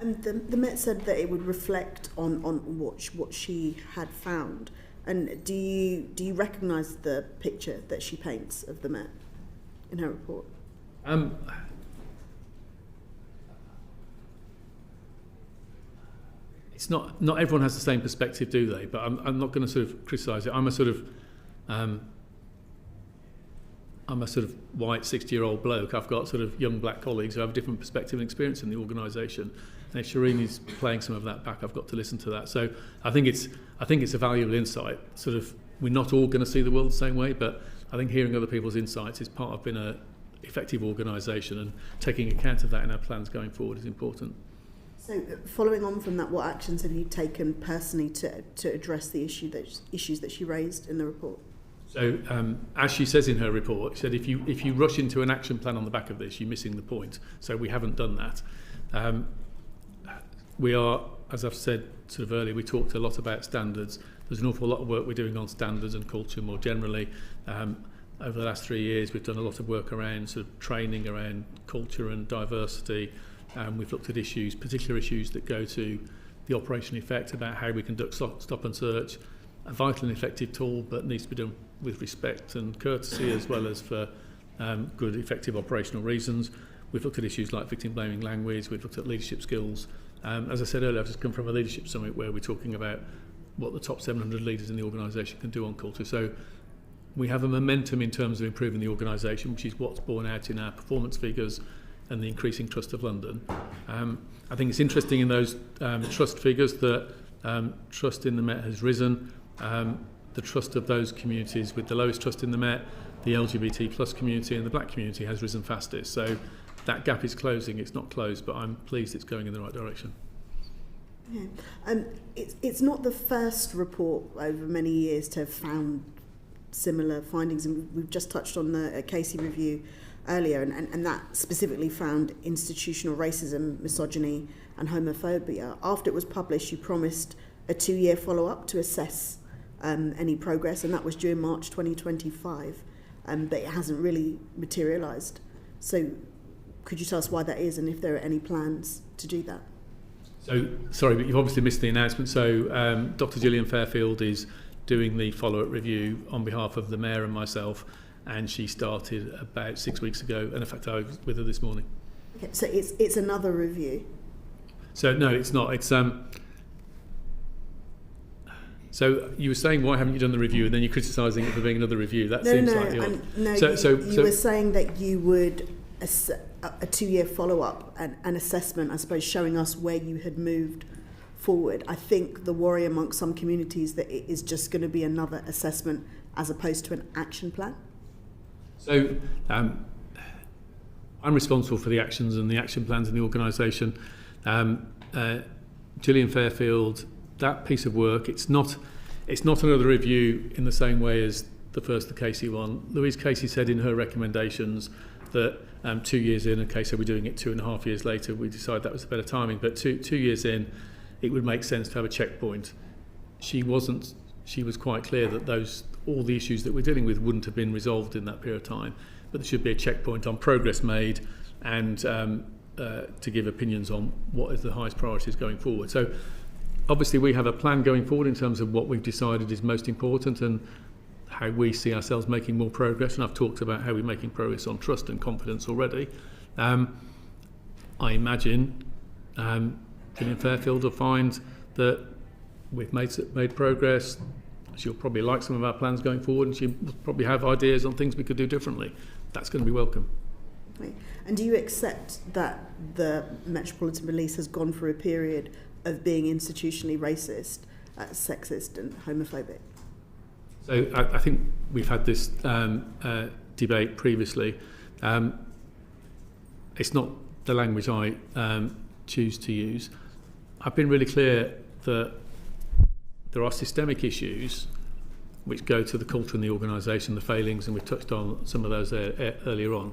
And the Met said that it would reflect on what she had found. And do you recognise the picture that she paints of the Met in her report? It's not everyone has the same perspective, do they? But I'm not going to sort of criticise it. I'm a sort of white 60-year-old bloke. I've got sort of young black colleagues who have a different perspective and experience in the organisation. And if Shireen is playing some of that back, I've got to listen to that. So I think it's a valuable insight. Sort of, we're not all going to see the world the same way, but I think hearing other people's insights is part of being an effective organisation, and taking account of that in our plans going forward is important. So, following on from that, what actions have you taken personally to address the issues that she raised in the report? So, as she says in her report, she said if you rush into an action plan on the back of this, you're missing the point. So we haven't done that. We are, as I've said sort of earlier, we talked a lot about standards. There's an awful lot of work we're doing on standards and culture more generally. Over the last 3 years, we've done a lot of work around sort of training around culture and diversity. We've looked at issues, particular issues that go to the operational effect about how we conduct stop and search, a vital and effective tool, but needs to be done with respect and courtesy, as well as for good, effective operational reasons. We've looked at issues like victim-blaming language. We've looked at leadership skills. As I said earlier, I've just come from a leadership summit where we're talking about what the top 700 leaders in the organisation can do on culture. So we have a momentum in terms of improving the organisation, which is what's borne out in our performance figures and the increasing trust of London. I think it's interesting in those trust figures that trust in the Met has risen. The trust of those communities with the lowest trust in the Met, the LGBT plus community and the black community, has risen fastest. So that gap is closing. It's not closed, but I'm pleased it's going in the right direction. Yeah. It's not the first report over many years to have found similar findings, and we've just touched on the Casey review earlier, and that specifically found institutional racism, misogyny and homophobia. After it was published, you promised a 2-year follow-up to assess any progress, and that was due in March 2025, but it hasn't really materialised. So could you tell us why that is, and if there are any plans to do that? So, sorry, but you've obviously missed the announcement. So Dr. Gillian Fairfield is doing the follow-up review on behalf of the Mayor and myself, and she started about 6 weeks ago, and in fact I was with her this morning. Okay, so it's another review? So no, it's not. It's So you were saying, why haven't you done the review, and then you're criticising it for being another review. That seems slightly odd. You were saying that you would a 2-year follow-up and an assessment, I suppose, showing us where you had moved forward. I think the worry amongst some communities that it is just going to be another assessment as opposed to an action plan. So I'm responsible for the actions and the action plans in the organisation. Gillian Fairfield, that piece of work, it's not another review in the same way as the Casey one. Louise Casey said in her recommendations that 2 years in, okay, so we're doing it 2.5 years later, we decided that was a better timing, but two years in, it would make sense to have a checkpoint. She was quite clear that all the issues that we're dealing with wouldn't have been resolved in that period of time, but there should be a checkpoint on progress made and to give opinions on what is the highest priorities going forward. So obviously we have a plan going forward in terms of what we've decided is most important and how we see ourselves making more progress, and I've talked about how we're making progress on trust and confidence already. I imagine Gillian Fairfield will find that we've made progress. She'll probably like some of our plans going forward, and she'll probably have ideas on things we could do differently. That's going to be welcome. Okay. And do you accept that the Metropolitan Police has gone through a period of being institutionally racist, sexist and homophobic? So I think we've had this debate previously. It's not the language I choose to use. I've been really clear that there are systemic issues which go to the culture and the organisation, the failings, and we've touched on some of those earlier on,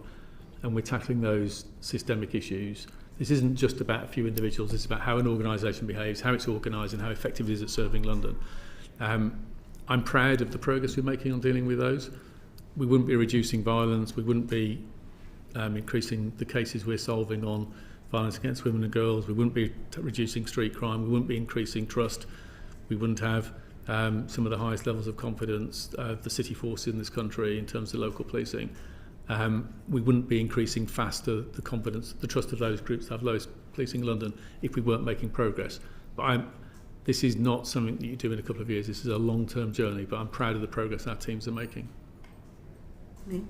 and we're tackling those systemic issues. This isn't just about a few individuals, it's about how an organisation behaves, how it's organised and how effective it is at serving London. I'm proud of the progress we're making on dealing with those. We wouldn't be reducing violence, we wouldn't be increasing the cases we're solving on violence against women and girls, we wouldn't be reducing street crime, we wouldn't be increasing trust, we wouldn't have some of the highest levels of confidence of the city force in this country in terms of local policing. We wouldn't be increasing faster the confidence, the trust of those groups that have lowest policing in London if we weren't making progress. But this is not something that you do in a couple of years, this is a long-term journey, but I'm proud of the progress our teams are making. Okay.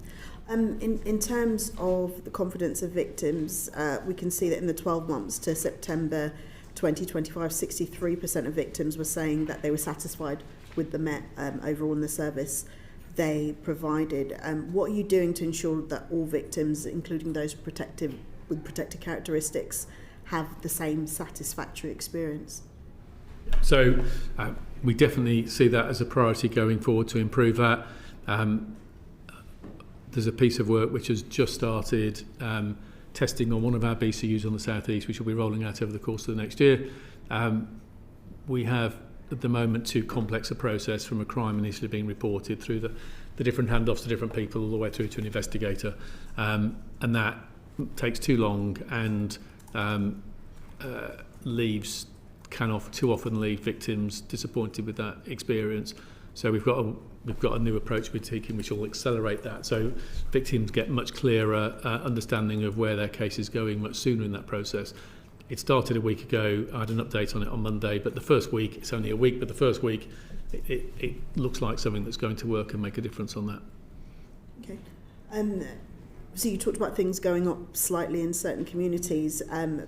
In terms of the confidence of victims, we can see that in the 12 months to September 2025, 63% of victims were saying that they were satisfied with the Met overall in the service they provided. What are you doing to ensure that all victims, including those with protected characteristics, have the same satisfactory experience? So we definitely see that as a priority going forward to improve that. There's a piece of work which has just started testing on one of our BCUs on the South East, which will be rolling out over the course of the next year. We have at the moment too complex a process from a crime initially being reported through the different handoffs to different people all the way through to an investigator, and that takes too long and too often leave victims disappointed with that experience. So we've got a new approach we're taking which will accelerate that. So victims get much clearer understanding of where their case is going much sooner in that process. It started a week ago. I had an update on it on Monday, but the first week, it's only a week, but the first week it looks like something that's going to work and make a difference on that. Okay. So you talked about things going up slightly in certain communities,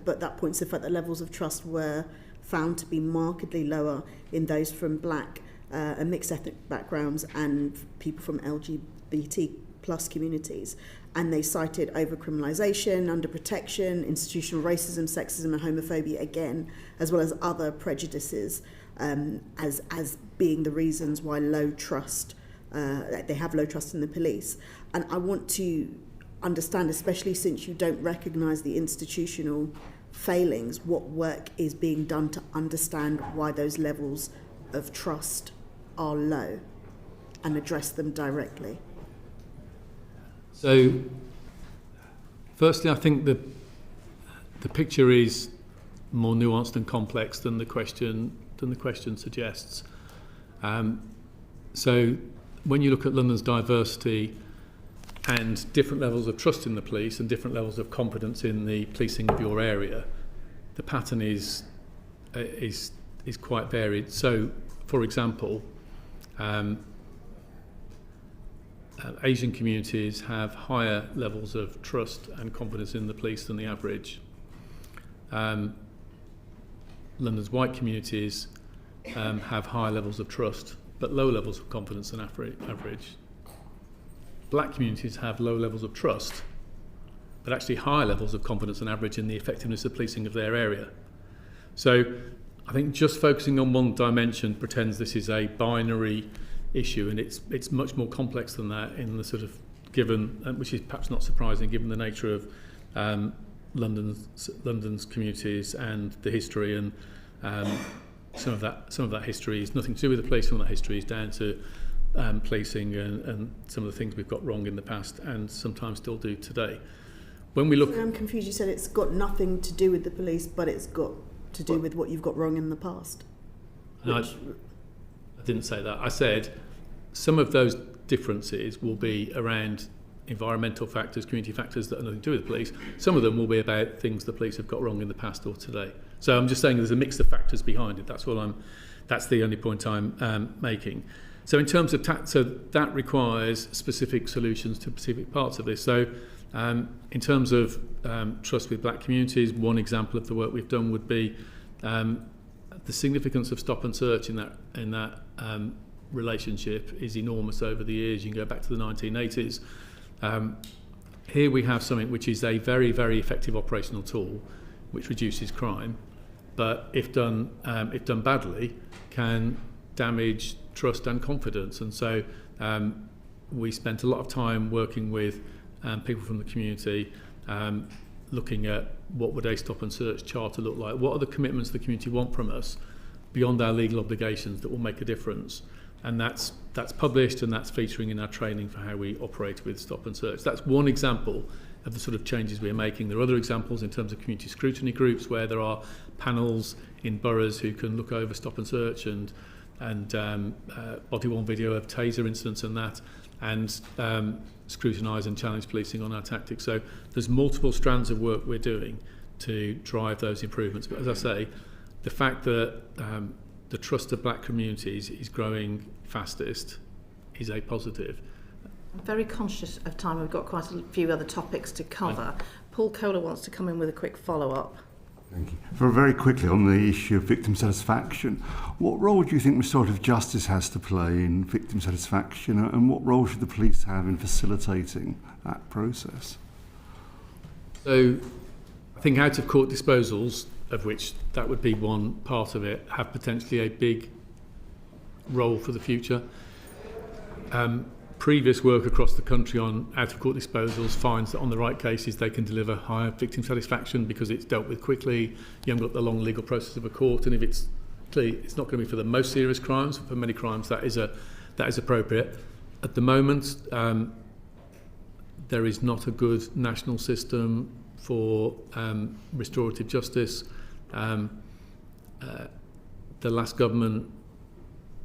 but that points to the fact that levels of trust were found to be markedly lower in those from black and mixed ethnic backgrounds and people from LGBT plus communities. And they cited overcriminalisation, underprotection, institutional racism, sexism and homophobia again, as well as other prejudices as being the reasons why they have low trust in the police. And I want to understand, especially since you don't recognise the institutional failings, what work is being done to understand why those levels of trust are low and address them directly. So, firstly, I think the picture is more nuanced and complex than the question suggests. So, when you look at London's diversity and different levels of trust in the police and different levels of confidence in the policing of your area, the pattern is quite varied. So, for example, Asian communities have higher levels of trust and confidence in the police than the average. London's white communities have higher levels of trust but low levels of confidence than average. Black communities have low levels of trust but actually higher levels of confidence than average in the effectiveness of policing of their area. So I think just focusing on one dimension pretends this is a binary issue, and it's much more complex than that in the sort of given, which is perhaps not surprising given the nature of London's communities and the history, and some of that history is nothing to do with the police. Some of that history is down to policing and some of the things we've got wrong in the past and sometimes still do today. When we look, I'm confused. You said it's got nothing to do with the police, but it's got to do with what you've got wrong in the past. And I didn't say that. I said some of those differences will be around environmental factors, community factors that are nothing to do with the police. Some of them will be about things the police have got wrong in the past or today. So I'm just saying there's a mix of factors behind it. That's the only point I'm making. So in terms of so that requires specific solutions to specific parts of this. So in terms of trust with black communities, one example of the work we've done would be the significance of stop and search in that relationship is enormous over the years. You can go back to the 1980s. Here we have something which is a very, very effective operational tool which reduces crime, but if done badly, can damage trust and confidence. And so we spent a lot of time working with people from the community, looking at what would a stop and search charter look like, what are the commitments the community want from us beyond our legal obligations that will make a difference. And that's published, and that's featuring in our training for how we operate with stop and search. That's one example of the sort of changes we're making. There are other examples in terms of community scrutiny groups where there are panels in boroughs who can look over stop and search and body-worn video of taser incidents and scrutinise and challenge policing on our tactics. So there's multiple strands of work we're doing to drive those improvements. But as I say, the fact that the trust of black communities is growing fastest is a positive. I'm very conscious of time. We've got quite a few other topics to cover. Paul Kohler wants to come in with a quick follow-up. Thank you. Very quickly on the issue of victim satisfaction, what role do you think restorative justice has to play in victim satisfaction, and what role should the police have in facilitating that process? So I think out-of-court disposals, of which that would be one part of it, have potentially a big role for the future. Previous work across the country on out-of-court disposals finds that on the right cases they can deliver higher victim satisfaction because it's dealt with quickly. You haven't got the long legal process of a court, and if it's clearly it's not going to be for the most serious crimes, but for many crimes that is appropriate. At the moment, there is not a good national system for restorative justice. The last government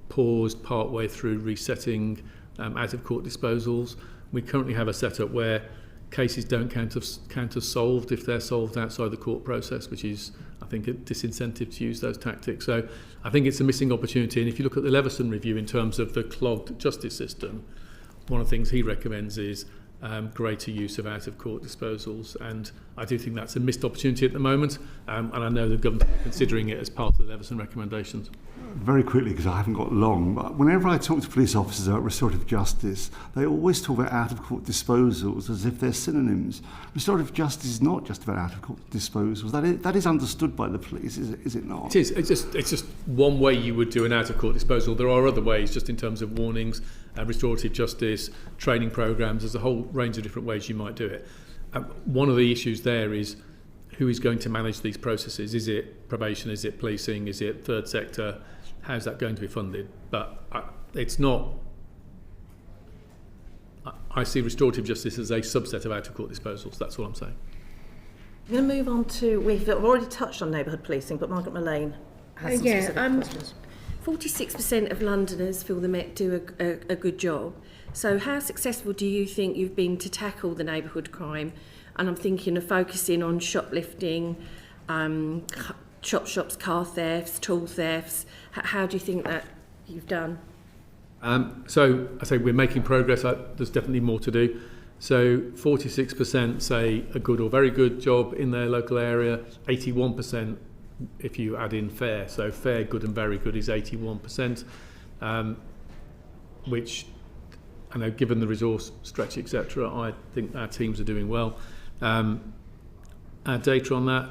paused partway through resetting out-of-court disposals. We currently have a setup where cases don't count as solved if they're solved outside the court process, which is, I think, a disincentive to use those tactics. So I think it's a missing opportunity. And if you look at the Leveson review in terms of the clogged justice system, one of the things he recommends is greater use of out-of-court disposals, and I do think that's a missed opportunity at the moment, and I know the government is considering it as part of the Leveson recommendations. Very quickly, because I haven't got long, but whenever I talk to police officers about restorative justice, they always talk about out-of-court disposals as if they're synonyms. Restorative justice is not just about out-of-court disposals. That is understood by the police, is it not? It is. It's just one way you would do an out-of-court disposal. There are other ways, just in terms of warnings, restorative justice, training programs. There's a whole range of different ways you might do it. One of the issues there is who is going to manage these processes. Is it probation? Is it policing? Is it third sector? How's that going to be funded? But it's not. I see restorative justice as a subset of out-of-court disposals. That's all I'm saying. I'm going to move on to, we've already touched on neighbourhood policing, but Margaret Mullane has some specific questions. 46% of Londoners feel the Met do a good job. So how successful do you think you've been to tackle the neighbourhood crime? And I'm thinking of focusing on shoplifting, shops, car thefts, tool thefts. How do you think that you've done? So I say we're making progress. There's definitely more to do. So 46% say a good or very good job in their local area. 81% if you add in fair. So fair, good and very good is 81%, which I know given the resource stretch, etc., I think our teams are doing well. Our data on that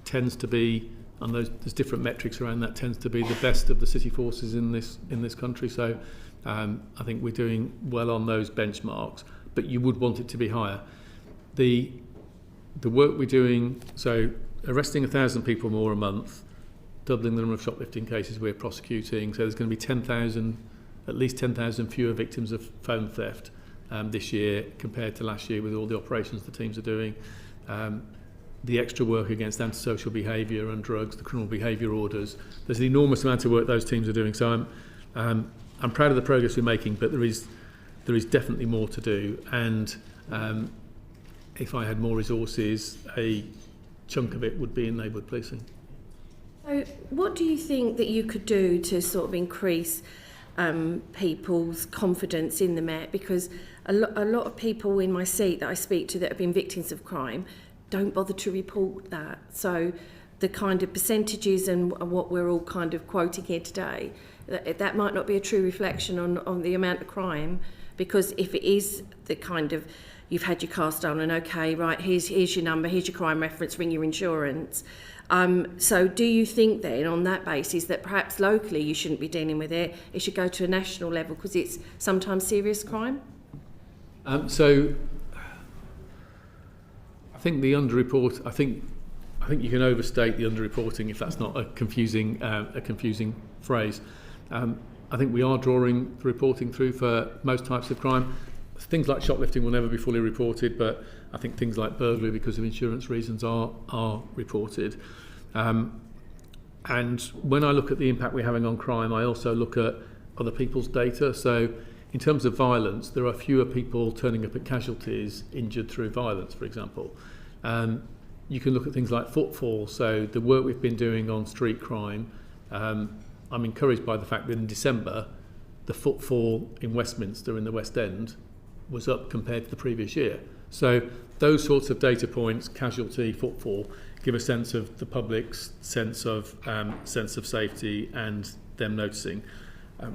tends to be, and there's different metrics around that, tends to be the best of the city forces in this country. So I think we're doing well on those benchmarks, but you would want it to be higher. The work we're doing, so arresting 1,000 people more a month, doubling the number of shoplifting cases we're prosecuting. So there's going to be at least 10,000 fewer victims of phone theft this year compared to last year with all the operations the teams are doing. the extra work against antisocial behaviour and drugs, the criminal behaviour orders. There's an enormous amount of work those teams are doing. So I'm proud of the progress we're making, but there is definitely more to do. And if I had more resources, a chunk of it would be in neighbourhood policing. So what do you think that you could do to sort of increase people's confidence in the Met? Because a lot of people in my seat that I speak to that have been victims of crime don't bother to report that. So the kind of percentages and what we're all kind of quoting here today, that might not be a true reflection on the amount of crime, because if it is the kind of, you've had your car stolen, okay, right, here's your number, here's your crime reference, ring your insurance. So do you think then, on that basis, that perhaps locally you shouldn't be dealing with it, it should go to a national level because it's sometimes serious crime? So I think the underreport, I think you can overstate the underreporting if that's not a confusing phrase. I think we are drawing the reporting through for most types of crime. Things like shoplifting will never be fully reported, but I think things like burglary, because of insurance reasons, are reported. And when I look at the impact we're having on crime, I also look at other people's data. So in terms of violence, there are fewer people turning up at casualties injured through violence, for example. You can look at things like footfall. So the work we've been doing on street crime, I'm encouraged by the fact that in December, the footfall in Westminster in the West End was up compared to the previous year. So those sorts of data points, casualty, footfall, give a sense of the public's sense of safety and them noticing.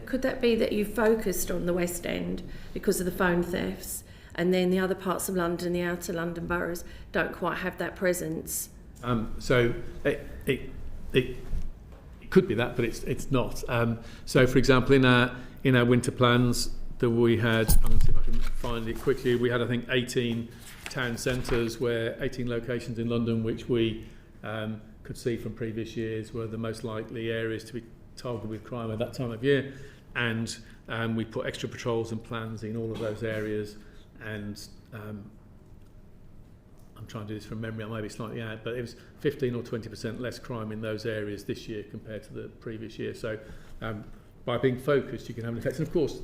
Could that be that you focused on the West End because of the phone thefts, and then the other parts of London, the outer London boroughs, don't quite have that presence? So it could be that, but it's not. So, for example, in our winter plans that we had, I'm going to see if I can find it quickly. We had, I think, 18 town centres, 18 locations in London, which we could see from previous years were the most likely areas to be targeted with crime at that time of year, and we put extra patrols and plans in all of those areas. And I'm trying to do this from memory, I might be slightly out, but it was 15 or 20% less crime in those areas this year compared to the previous year. So by being focused, you can have an effect. And of course,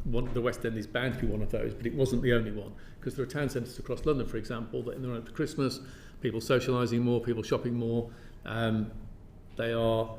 the West End is bound to be one of those, but it wasn't the only one, because there are town centres across London, for example, that in the run up to Christmas, people socialising more, people shopping more. They are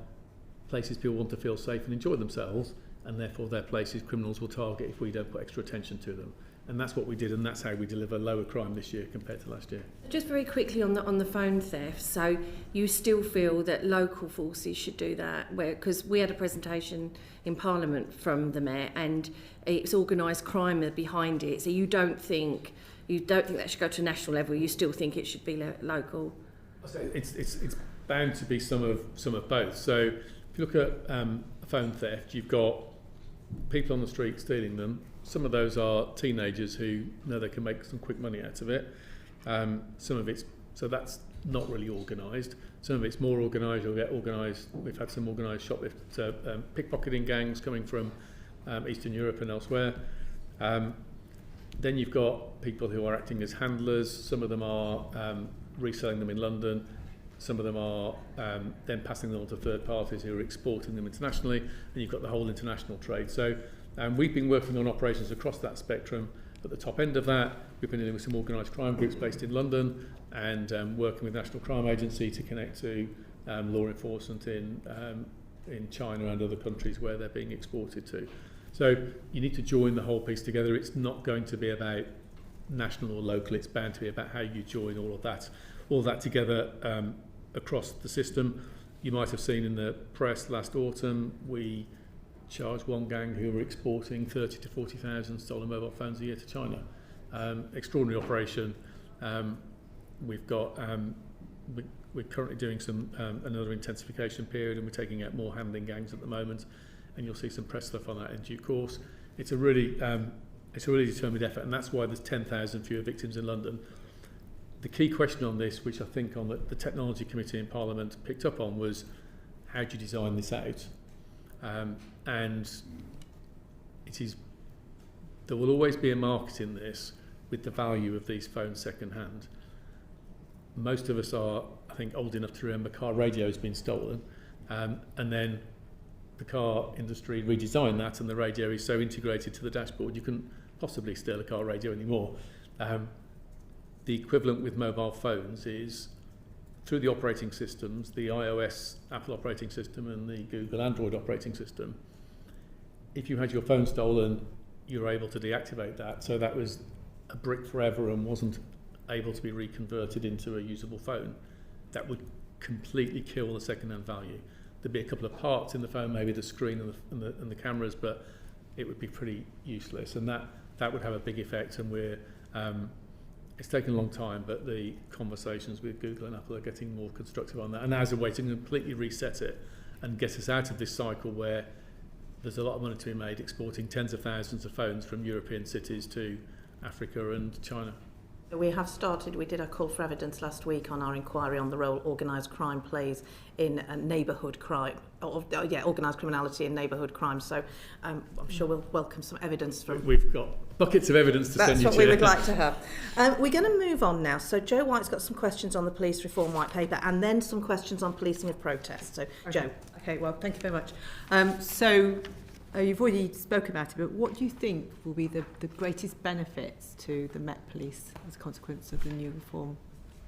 places people want to feel safe and enjoy themselves, and therefore they're places criminals will target if we don't put extra attention to them. And that's what we did, and that's how we deliver lower crime this year compared to last year. Just very quickly on the phone theft, so you still feel that local forces should do that, because we had a presentation in Parliament from the Met, and it's organised crime behind it. So you don't think that should go to a national level. You still think it should be local. It's bound to be some of both. So if you look at phone theft, you've got people on the street stealing them. Some of those are teenagers who know they can make some quick money out of it. Some of it's, so that's not really organised. Some of it's more organised. You'll get organised. We've had some organised pickpocketing gangs coming from Eastern Europe and elsewhere. Then you've got people who are acting as handlers. Some of them are reselling them in London. Some of them are then passing them on to third parties who are exporting them internationally. And you've got the whole international trade. So we've been working on operations across that spectrum. At the top end of that, we've been dealing with some organised crime groups based in London and working with National Crime Agency to connect to law enforcement in China and other countries where they're being exported to. So you need to join the whole piece together. It's not going to be about national or local. It's bound to be about how you join all of that together across the system. You might have seen in the press last autumn, we charged one gang who were exporting 30 to 40,000 stolen mobile phones a year to China. Extraordinary operation. We've got we're currently doing some another intensification period, and we're taking out more handling gangs at the moment, and you'll see some press stuff on that in due course. It's a really determined effort, and that's why there's 10,000 fewer victims in London. The key question on this, which I think on the Technology Committee in Parliament picked up on, was how do you design this out? And there will always be a market in this with the value of these phones second hand. most of us are, I think, old enough to remember car radios being stolen, and then the car industry redesigned that, and the radio is so integrated to the dashboard you couldn't possibly steal a car radio anymore. The equivalent with mobile phones is through the operating systems, the iOS Apple operating system and the Google Android operating system. If you had your phone stolen, you were able to deactivate that. So that was a brick forever and wasn't able to be reconverted into a usable phone. That would completely kill the second-hand value. There'd be a couple of parts in the phone, maybe the screen and the cameras, but it would be pretty useless. And that would have a big effect. And it's taken a long time, but the conversations with Google and Apple are getting more constructive on that. And as a way to completely reset it and get us out of this cycle where there's a lot of money to be made exporting tens of thousands of phones from European cities to Africa and China. We have started, we did a call for evidence last week on our inquiry on the role organised crime plays in neighbourhood crime, organised criminality in neighbourhood crime. So I'm sure we'll welcome some evidence from... We've got buckets of evidence to send you to. That's what we would like to have. We're going to move on now. So Joe White's got some questions on the police reform white paper and then some questions on policing of protest. So Joe. Okay, well, thank you very much. You've already spoken about it, but what do you think will be the greatest benefits to the Met Police as a consequence of the new reform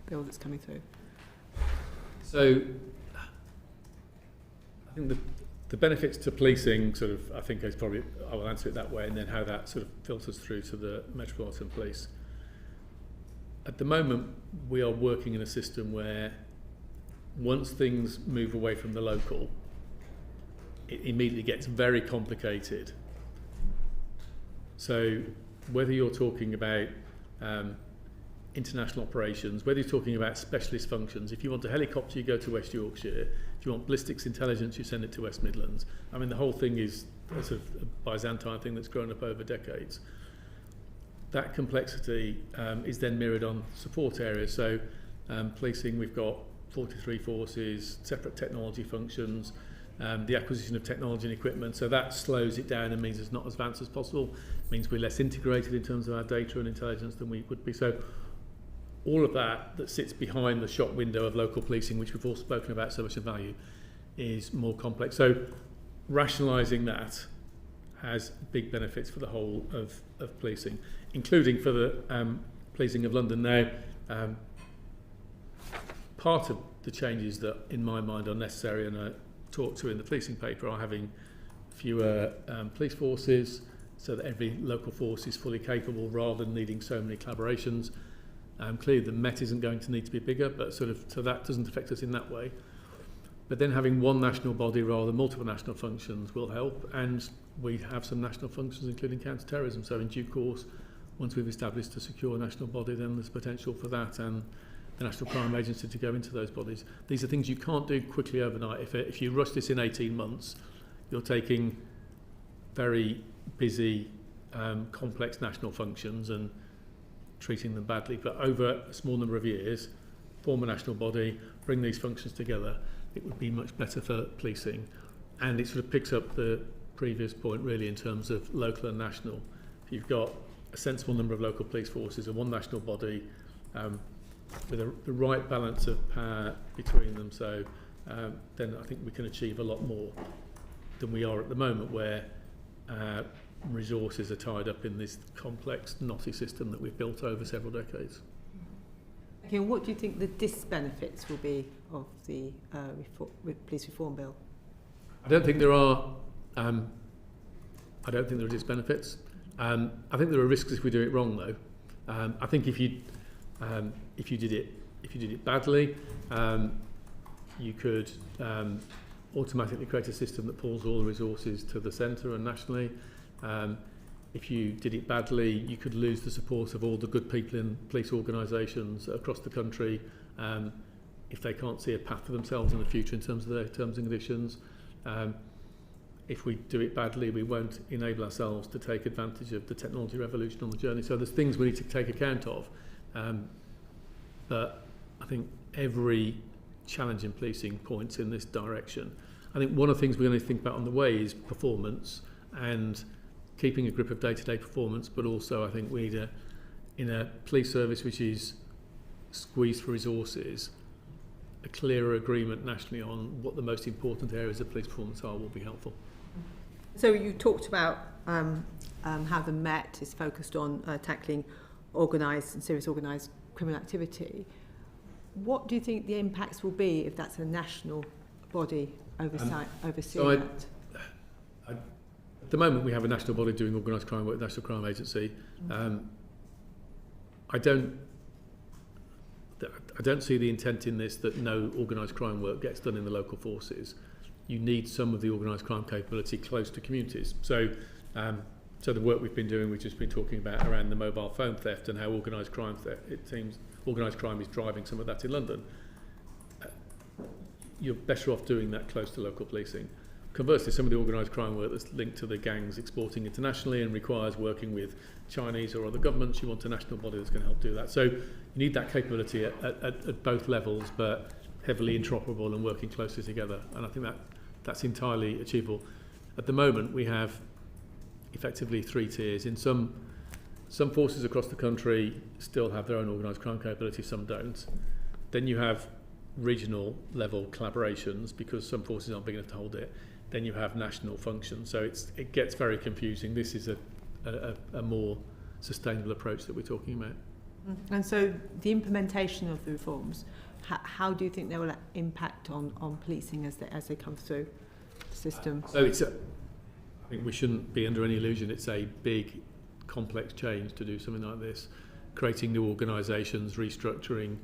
bill that's coming through? So I think the benefits to policing sort of, I think is probably, I will answer it that way, and then how that sort of filters through to the Metropolitan Police. At the moment, we are working in a system where once things move away from the local, it immediately gets very complicated. So whether you're talking about international operations, whether you're talking about specialist functions, if you want a helicopter, you go to West Yorkshire. If you want ballistics intelligence, you send it to West Midlands. I mean, the whole thing is a sort of a Byzantine thing that's grown up over decades. That complexity is then mirrored on support areas. So policing, we've got 43 forces, separate technology functions, the acquisition of technology and equipment, so that slows it down and means it's not as advanced as possible. It means we're less integrated in terms of our data and intelligence than we would be. So all of that sits behind the shop window of local policing, which we've all spoken about so much of value, is more complex. So rationalising that has big benefits for the whole of policing, including for the policing of London. Now, part of the changes that, in my mind, are necessary and are talked to in the policing paper are having fewer police forces, so that every local force is fully capable rather than needing so many collaborations. Clearly the Met isn't going to need to be bigger, but so that doesn't affect us in that way. But then having one national body rather than multiple national functions will help, and we have some national functions including counter-terrorism, so in due course, once we've established a secure national body, then there's potential for that and the National Crime Agency to go into those bodies. These are things you can't do quickly overnight. If you rush this in 18 months, you're taking very busy, complex national functions and treating them badly. But over a small number of years, form a national body, bring these functions together, it would be much better for policing. And it sort of picks up the previous point really in terms of local and national. If you've got a sensible number of local police forces and one national body, with the right balance of power between them, so then I think we can achieve a lot more than we are at the moment, where resources are tied up in this complex, knotty system that we've built over several decades. Okay, and what do you think the disbenefits will be of the police reform bill? I don't think there are disbenefits. I think there are risks if we do it wrong, though. I think if you did it badly, you could automatically create a system that pulls all the resources to the centre and nationally. If you did it badly, you could lose the support of all the good people in police organisations across the country if they can't see a path for themselves in the future in terms of their terms and conditions. If we do it badly, we won't enable ourselves to take advantage of the technology revolution on the journey. So there's things we need to take account of. But I think every challenge in policing points in this direction. I think one of the things we're going to think about on the way is performance and keeping a grip of day-to-day performance, but also I think we need in a police service which is squeezed for resources, a clearer agreement nationally on what the most important areas of police performance are will be helpful. So you talked about how the Met is focused on tackling organised and serious organised criminal activity. What do you think the impacts will be if that's a national body overseeing that? At the moment, we have a national body doing organised crime work, National Crime Agency. I don't see the intent in this that no organised crime work gets done in the local forces. You need some of the organised crime capability close to communities. So the work we've been doing, we've just been talking about around the mobile phone theft and how organised crime theft, it seems organised crime is driving some of that in London. You're better off doing that close to local policing. Conversely, some of the organised crime work that's linked to the gangs exporting internationally and requires working with Chinese or other governments, you want a national body that's going to help do that. So you need that capability at both levels, but heavily interoperable and working closely together. And I think that's entirely achievable. At the moment, we have effectively 3 tiers. In some forces across the country still have their own organised crime capability, some don't. Then you have regional level collaborations because some forces aren't big enough to hold it. Then you have national functions. So it gets very confusing. This is a more sustainable approach that we're talking about. And so the implementation of the reforms, how do you think they will impact on policing as they come through the system? So I think we shouldn't be under any illusion it's a big, complex change to do something like this. Creating new organisations, restructuring,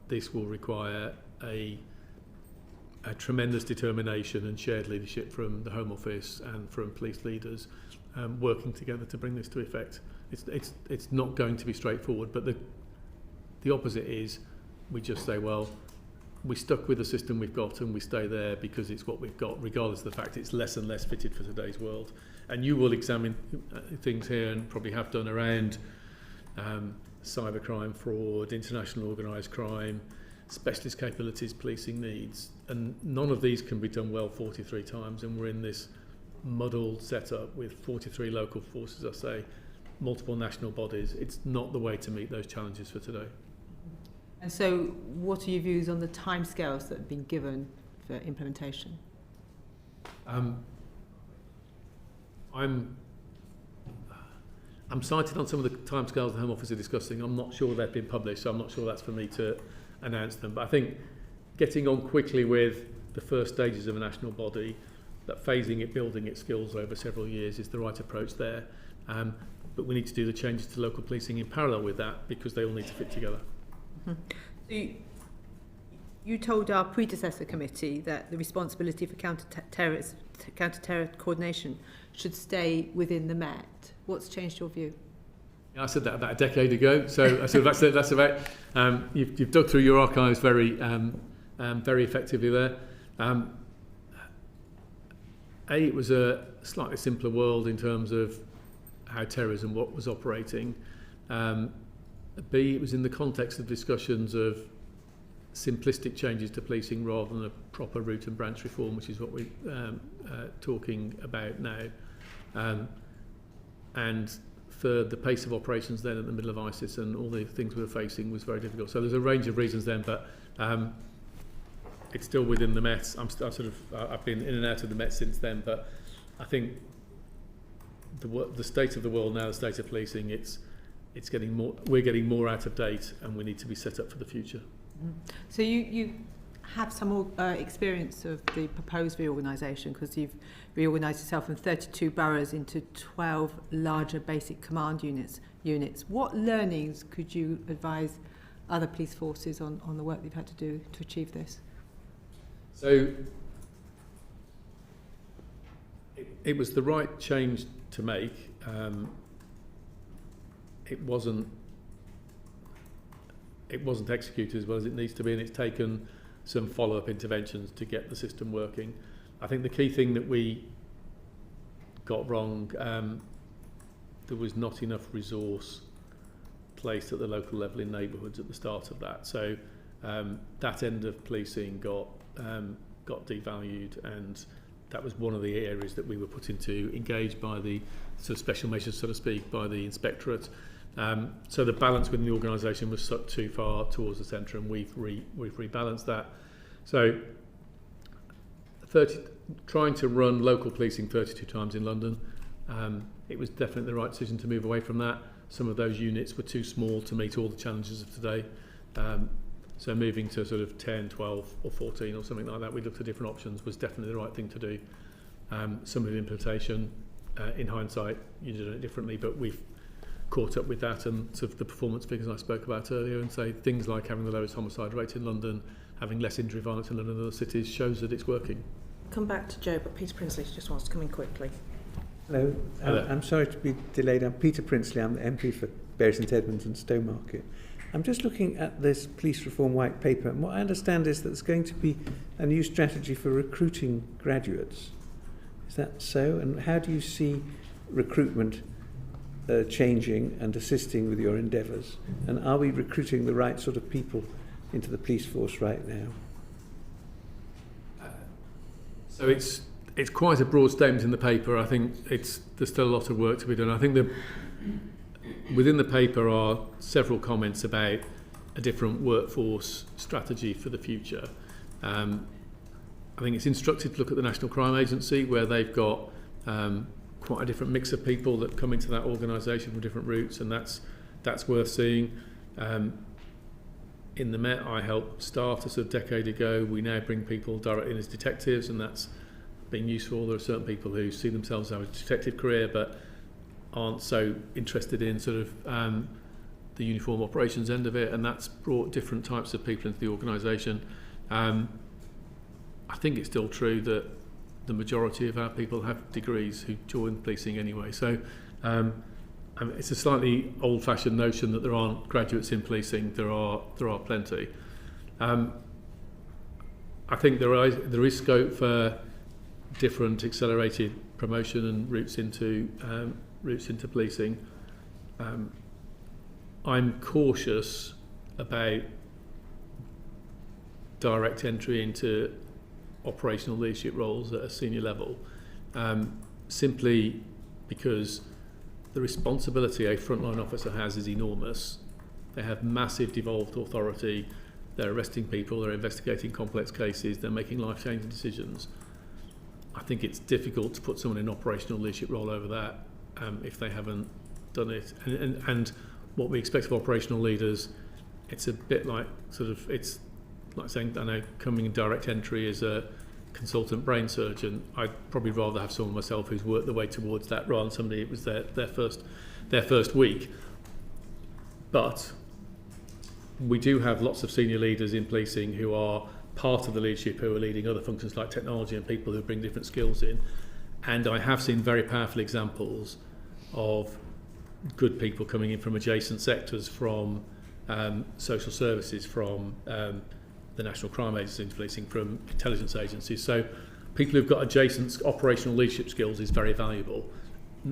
this will require a tremendous determination and shared leadership from the Home Office and from police leaders working together to bring this to effect. It's not going to be straightforward, but the opposite is we just say, well, we stuck with the system we've got and we stay there because it's what we've got, regardless of the fact it's less and less fitted for today's world. And you will examine things here and probably have done around cybercrime, fraud, international organised crime, specialist capabilities policing needs, and none of these can be done well 43 times, and we're in this muddled setup with 43 local forces, I say, multiple national bodies. It's not the way to meet those challenges for today. And so what are your views on the timescales that have been given for implementation? I'm cited on some of the timescales the Home Office are discussing. I'm not sure they've been published, so I'm not sure that's for me to announce them. But I think getting on quickly with the first stages of a national body, that phasing it, building its skills over several years is the right approach there. But we need to do the changes to local policing in parallel with that because they all need to fit together. So you told our predecessor committee that the responsibility for counter-terror coordination should stay within the Met. What's changed your view? I said that about a decade ago. So that's about. You've dug through your archives very effectively there. It was a slightly simpler world in terms of how terrorism was operating. B, it was in the context of discussions of simplistic changes to policing rather than a proper root and branch reform, which is what we're talking about now. And third, the pace of operations then at the middle of ISIS and all the things we were facing was very difficult. So there's a range of reasons then, but it's still within the Met. I've been in and out of the Met since then, but I think the state of the world now, the state of policing, it's getting more. We're getting more out of date, and we need to be set up for the future. So you have some experience of the proposed reorganisation because you've reorganised yourself from 32 boroughs into 12 larger basic command units. What learnings could you advise other police forces on the work they've had to do to achieve this? So it was the right change to make. It wasn't executed as well as it needs to be, and it's taken some follow-up interventions to get the system working. I think the key thing that we got wrong, there was not enough resource placed at the local level in neighbourhoods at the start of that. So that end of policing got devalued, and that was one of the areas that we were put into, engaged by the sort of special measures, so to speak, by the inspectorate. So the balance within the organisation was sucked too far towards the centre, and we've rebalanced that. So trying to run local policing 32 times in London, it was definitely the right decision to move away from that. Some of those units were too small to meet all the challenges of today. So moving to sort of 10, 12 or 14 or something like that, we looked at different options, was definitely the right thing to do. Some of the implementation, in hindsight, you did it differently, but we've caught up with that and sort of the performance figures I spoke about earlier, and say things like having the lowest homicide rate in London, having less injury violence in London than other cities shows that it's working. Come back to Joe, but Peter Prinsley just wants to come in quickly. Hello. Hello. I'm sorry to be delayed. I'm Peter Prinsley. I'm the MP for Bury St Edmunds and Stowmarket. I'm just looking at this police reform white paper, and what I understand is that there's going to be a new strategy for recruiting graduates. Is that so? And how do you see recruitment changing and assisting with your endeavours? And are we recruiting the right sort of people into the police force right now? So it's quite a broad statement in the paper. I think there's still a lot of work to be done. I think within the paper are several comments about a different workforce strategy for the future. I think it's instructive to look at the National Crime Agency, where they've got quite a different mix of people that come into that organisation from different routes, and that's worth seeing. In the Met, I helped start a sort of decade ago. We now bring people directly in as detectives, and that's been useful. There are certain people who see themselves as a detective career, but aren't so interested in sort of the uniform operations end of it, and that's brought different types of people into the organisation. I think it's still true that the majority of our people have degrees who join policing anyway. So it's a slightly old-fashioned notion that there aren't graduates in policing. There are plenty. I think there is scope for different accelerated promotion and routes into policing. I'm cautious about direct entry into operational leadership roles at a senior level, simply because the responsibility a frontline officer has is enormous. They have massive devolved authority. They're arresting people, they're investigating complex cases, they're making life-changing decisions. I think it's difficult to put someone in an operational leadership role over that if they haven't done it. And what we expect of operational leaders, it's a bit like it's like saying, I know, coming in direct entry as a consultant brain surgeon. I'd probably rather have someone myself who's worked their way towards that rather than somebody it was their first week. But we do have lots of senior leaders in policing who are part of the leadership, who are leading other functions like technology, and people who bring different skills in. And I have seen very powerful examples of good people coming in from adjacent sectors, from social services, from the National Crime Agency into policing, from intelligence agencies. So people who've got adjacent operational leadership skills is very valuable,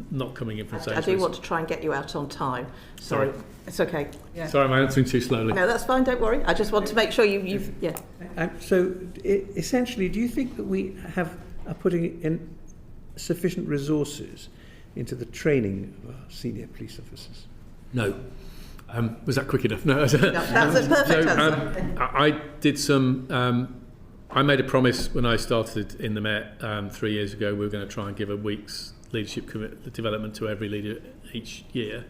not coming in from Sainsbury's. I do want to try and get you out on time. Sorry. It's okay. Yeah. Sorry, I'm answering too slowly. No, that's fine, don't worry. I just want to make sure you've yeah. Essentially, do you think that we are putting in sufficient resources into the training of our senior police officers? No. Was that quick enough? No. That's a perfect answer. I did some. I made a promise when I started in the Met 3 years ago. We were going to try and give a week's leadership development to every leader each year.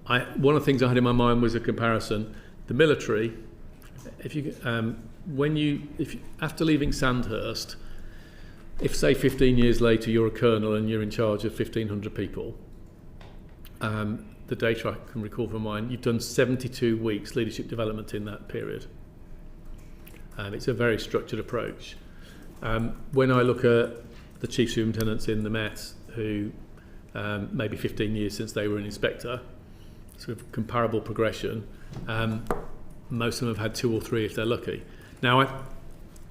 One of the things I had in my mind was a comparison. The military, if you after leaving Sandhurst, if say 15 years later you're a colonel and you're in charge of 1,500 people, the data I can recall from mine, you've done 72 weeks leadership development in that period. It's a very structured approach. When I look at the chief superintendents in the Met who maybe 15 years since they were an inspector, sort of comparable progression, most of them have had 2 or 3 if they're lucky. Now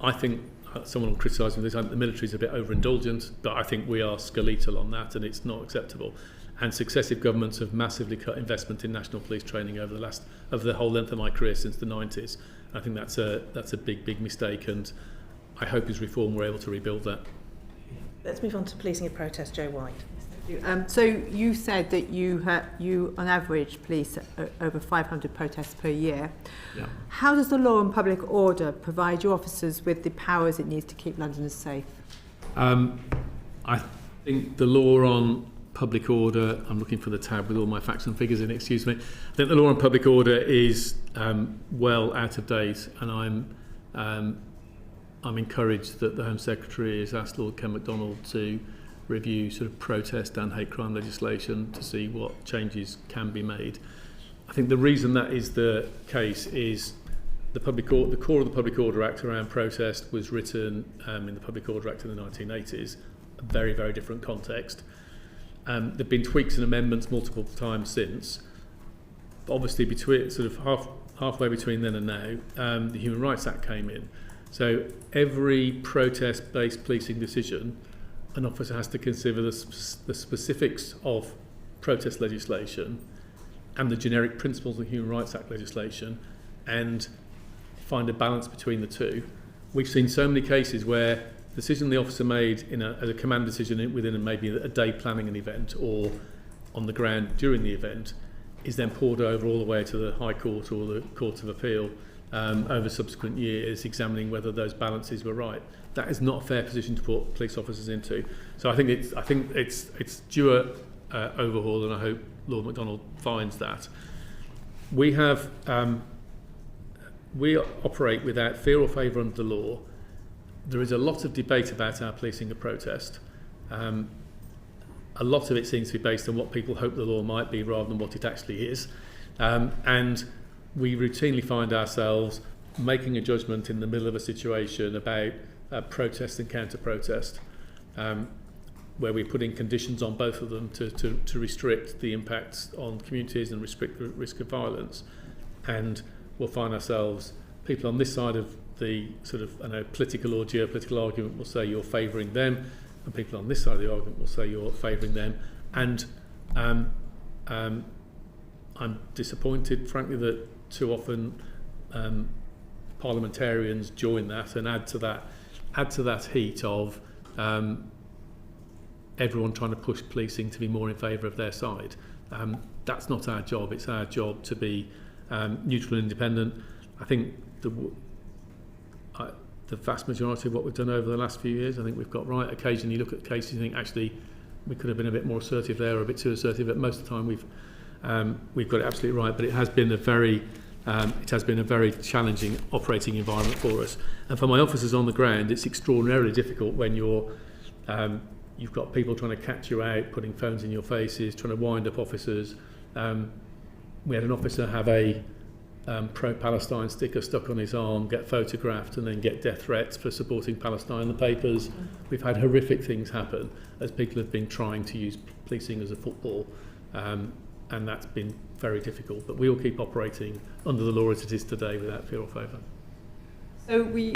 I think someone will criticise me this, the military is a bit overindulgent, but I think we are skeletal on that and it's not acceptable. And successive governments have massively cut investment in national police training over the whole length of my career since the 90s. I think that's a big mistake, and I hope as reform we're able to rebuild that. Let's move on to policing a protest. Joe White. So you said that you on average police over 500 protests per year. Yeah. How does the law on public order provide your officers with the powers it needs to keep Londoners safe? I think the law on public order, I'm looking for the tab with all my facts and figures in, excuse me. I think the law on public order is well out of date, and I'm encouraged that the Home Secretary has asked Lord Ken MacDonald to review sort of protest and hate crime legislation to see what changes can be made. I think the reason that is the case is the core of the Public Order Act around protest was written in the Public Order Act in the 1980s, a very, very different context. There have been tweaks and amendments multiple times since. But obviously, between sort of halfway between then and now, the Human Rights Act came in. So every protest-based policing decision, an officer has to consider the specifics of protest legislation and the generic principles of Human Rights Act legislation, and find a balance between the two. We've seen so many cases where the decision the officer made as a command decision within maybe a day planning an event or on the ground during the event is then poured over all the way to the High Court or the Court of Appeal over subsequent years, examining whether those balances were right. That is not a fair position to put police officers into. So I think it's due a overhaul, and I hope Lord MacDonald finds that. We operate without fear or favour under the law. There is a lot of debate about our policing of protest. A lot of it seems to be based on what people hope the law might be rather than what it actually is. And we routinely find ourselves making a judgment in the middle of a situation about protest and counter-protest, where we're putting conditions on both of them to restrict the impacts on communities and restrict the risk of violence. And we'll find ourselves, people on this side of the sort of political or geopolitical argument will say you're favouring them, and people on this side of the argument will say you're favouring them. And I'm disappointed, frankly, that too often parliamentarians join that and add to that heat of everyone trying to push policing to be more in favour of their side. That's not our job. It's our job to be neutral and independent. I think the vast majority of what we've done over the last few years, I think we've got right. Occasionally you look at cases and think, actually, we could have been a bit more assertive there or a bit too assertive, but most of the time we've got it absolutely right. But it has been a very challenging operating environment for us. And for my officers on the ground, it's extraordinarily difficult when you've got people trying to catch you out, putting phones in your faces, trying to wind up officers. We had an officer have a pro-Palestine sticker stuck on his arm, get photographed, and then get death threats for supporting Palestine in the papers. We've had horrific things happen as people have been trying to use policing as a football, and that's been very difficult. But we will keep operating under the law as it is today without fear or favour. So we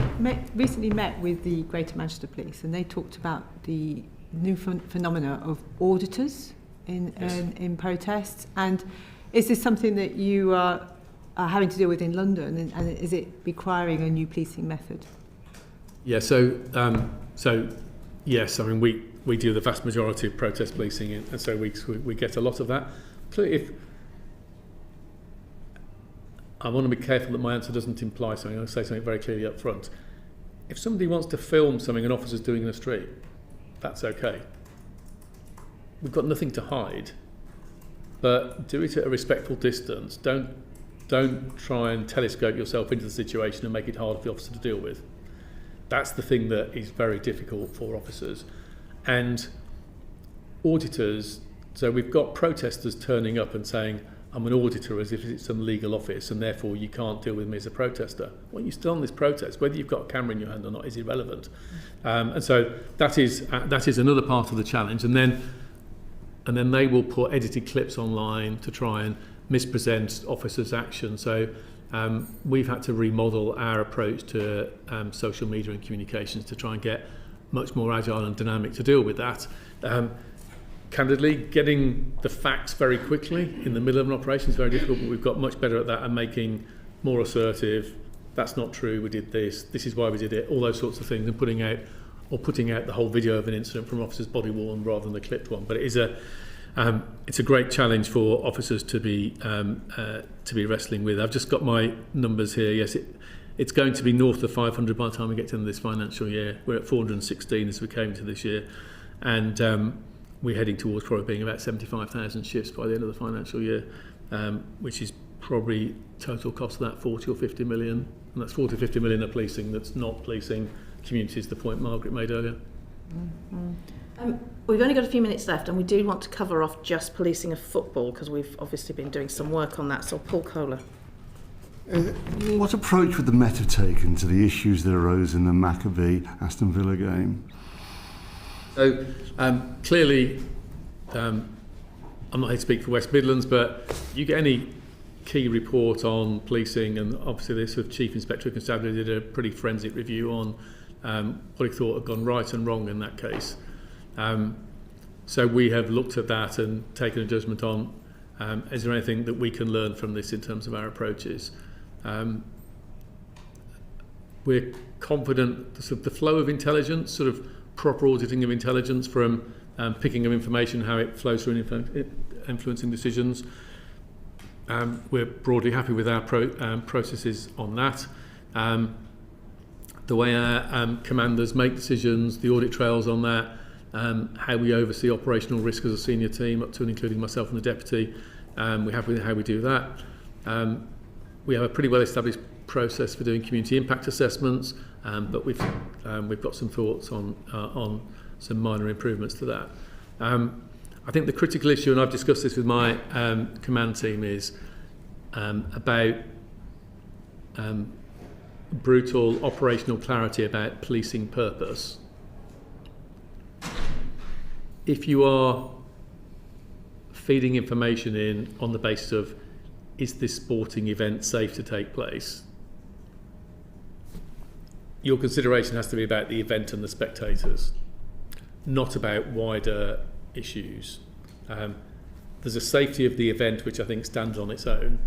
recently met with the Greater Manchester Police, and they talked about the new phenomena of auditors in protests. And is this something that you are having to deal with in London, and is it requiring a new policing method? Yeah, so yes, I mean we do the vast majority of protest policing, and so we get a lot of that. Clearly, I want to be careful that my answer doesn't imply something. I'll say something very clearly up front. If somebody wants to film something an officer's doing in the street, that's okay. We've got nothing to hide, but do it at a respectful distance. Don't try and telescope yourself into the situation and make it hard for the officer to deal with. That's the thing that is very difficult for officers. And auditors, so we've got protesters turning up and saying, I'm an auditor, as if it's some legal office, and therefore you can't deal with me as a protester. Well, you're still on this protest. Whether you've got a camera in your hand or not is irrelevant. And so that is another part of the challenge. And then they will put edited clips online to try and mispresent officers' action. So we've had to remodel our approach to social media and communications to try and get much more agile and dynamic to deal with that. Candidly, getting the facts very quickly in the middle of an operation is very difficult, but we've got much better at that and making more assertive, that's not true, we did this is why we did it, all those sorts of things, and putting out or putting out the whole video of an incident from officer's body worn rather than the clipped one. But it is it's a great challenge for officers to be wrestling with. I've just got my numbers here. Yes, it's going to be north of 500 by the time we get to the end of this financial year. We're at 416 as we came into this year, and we're heading towards probably being about 75,000 shifts by the end of the financial year, which is probably total cost of that 40 or 50 million, and that's 40 or 50 million of policing that's not policing communities, the point Margaret made earlier. We've only got a few minutes left, and we do want to cover off just policing of football, because we've obviously been doing some work on that. So Paul Kohler. What approach would the Met have taken to the issues that arose in the Maccabee-Aston Villa game? So clearly, I'm not here to speak for West Midlands, but you get any key report on policing, and obviously the sort of Chief Inspector of Constabulary did a pretty forensic review on what he thought had gone right and wrong in that case. So we have looked at that and taken a judgment on, is there anything that we can learn from this in terms of our approaches? We're confident the flow of intelligence, sort of proper auditing of intelligence from picking of information, how it flows through and influencing decisions. We're broadly happy with our processes on that. The way our commanders make decisions, the audit trails on that, how we oversee operational risk as a senior team, up to and including myself and the deputy. We're happy with how we do that. We have a pretty well established process for doing community impact assessments, but we've got some thoughts on some minor improvements to that. I think the critical issue, and I've discussed this with my command team, is about brutal operational clarity about policing purpose. If you are feeding information in on the basis of, is this sporting event safe to take place, your consideration has to be about the event and the spectators, not about wider issues. There's a safety of the event which I think stands on its own.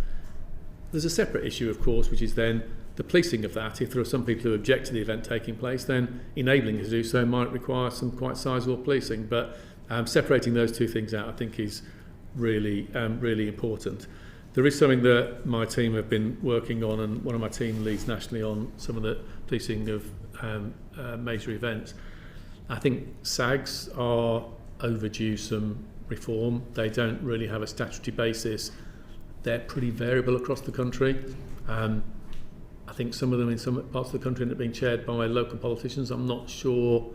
There's a separate issue, of course, which is then the policing of that. If there are some people who object to the event taking place, then enabling it to do so might require some quite sizable policing. But separating those two things out, I think, is really, really important. There is something that my team have been working on, and one of my team leads nationally on some of the policing of major events. I think SAGs are overdue some reform. They don't really have a statutory basis. They're pretty variable across the country. I think some of them in some parts of the country end up being chaired by local politicians. I'm not sure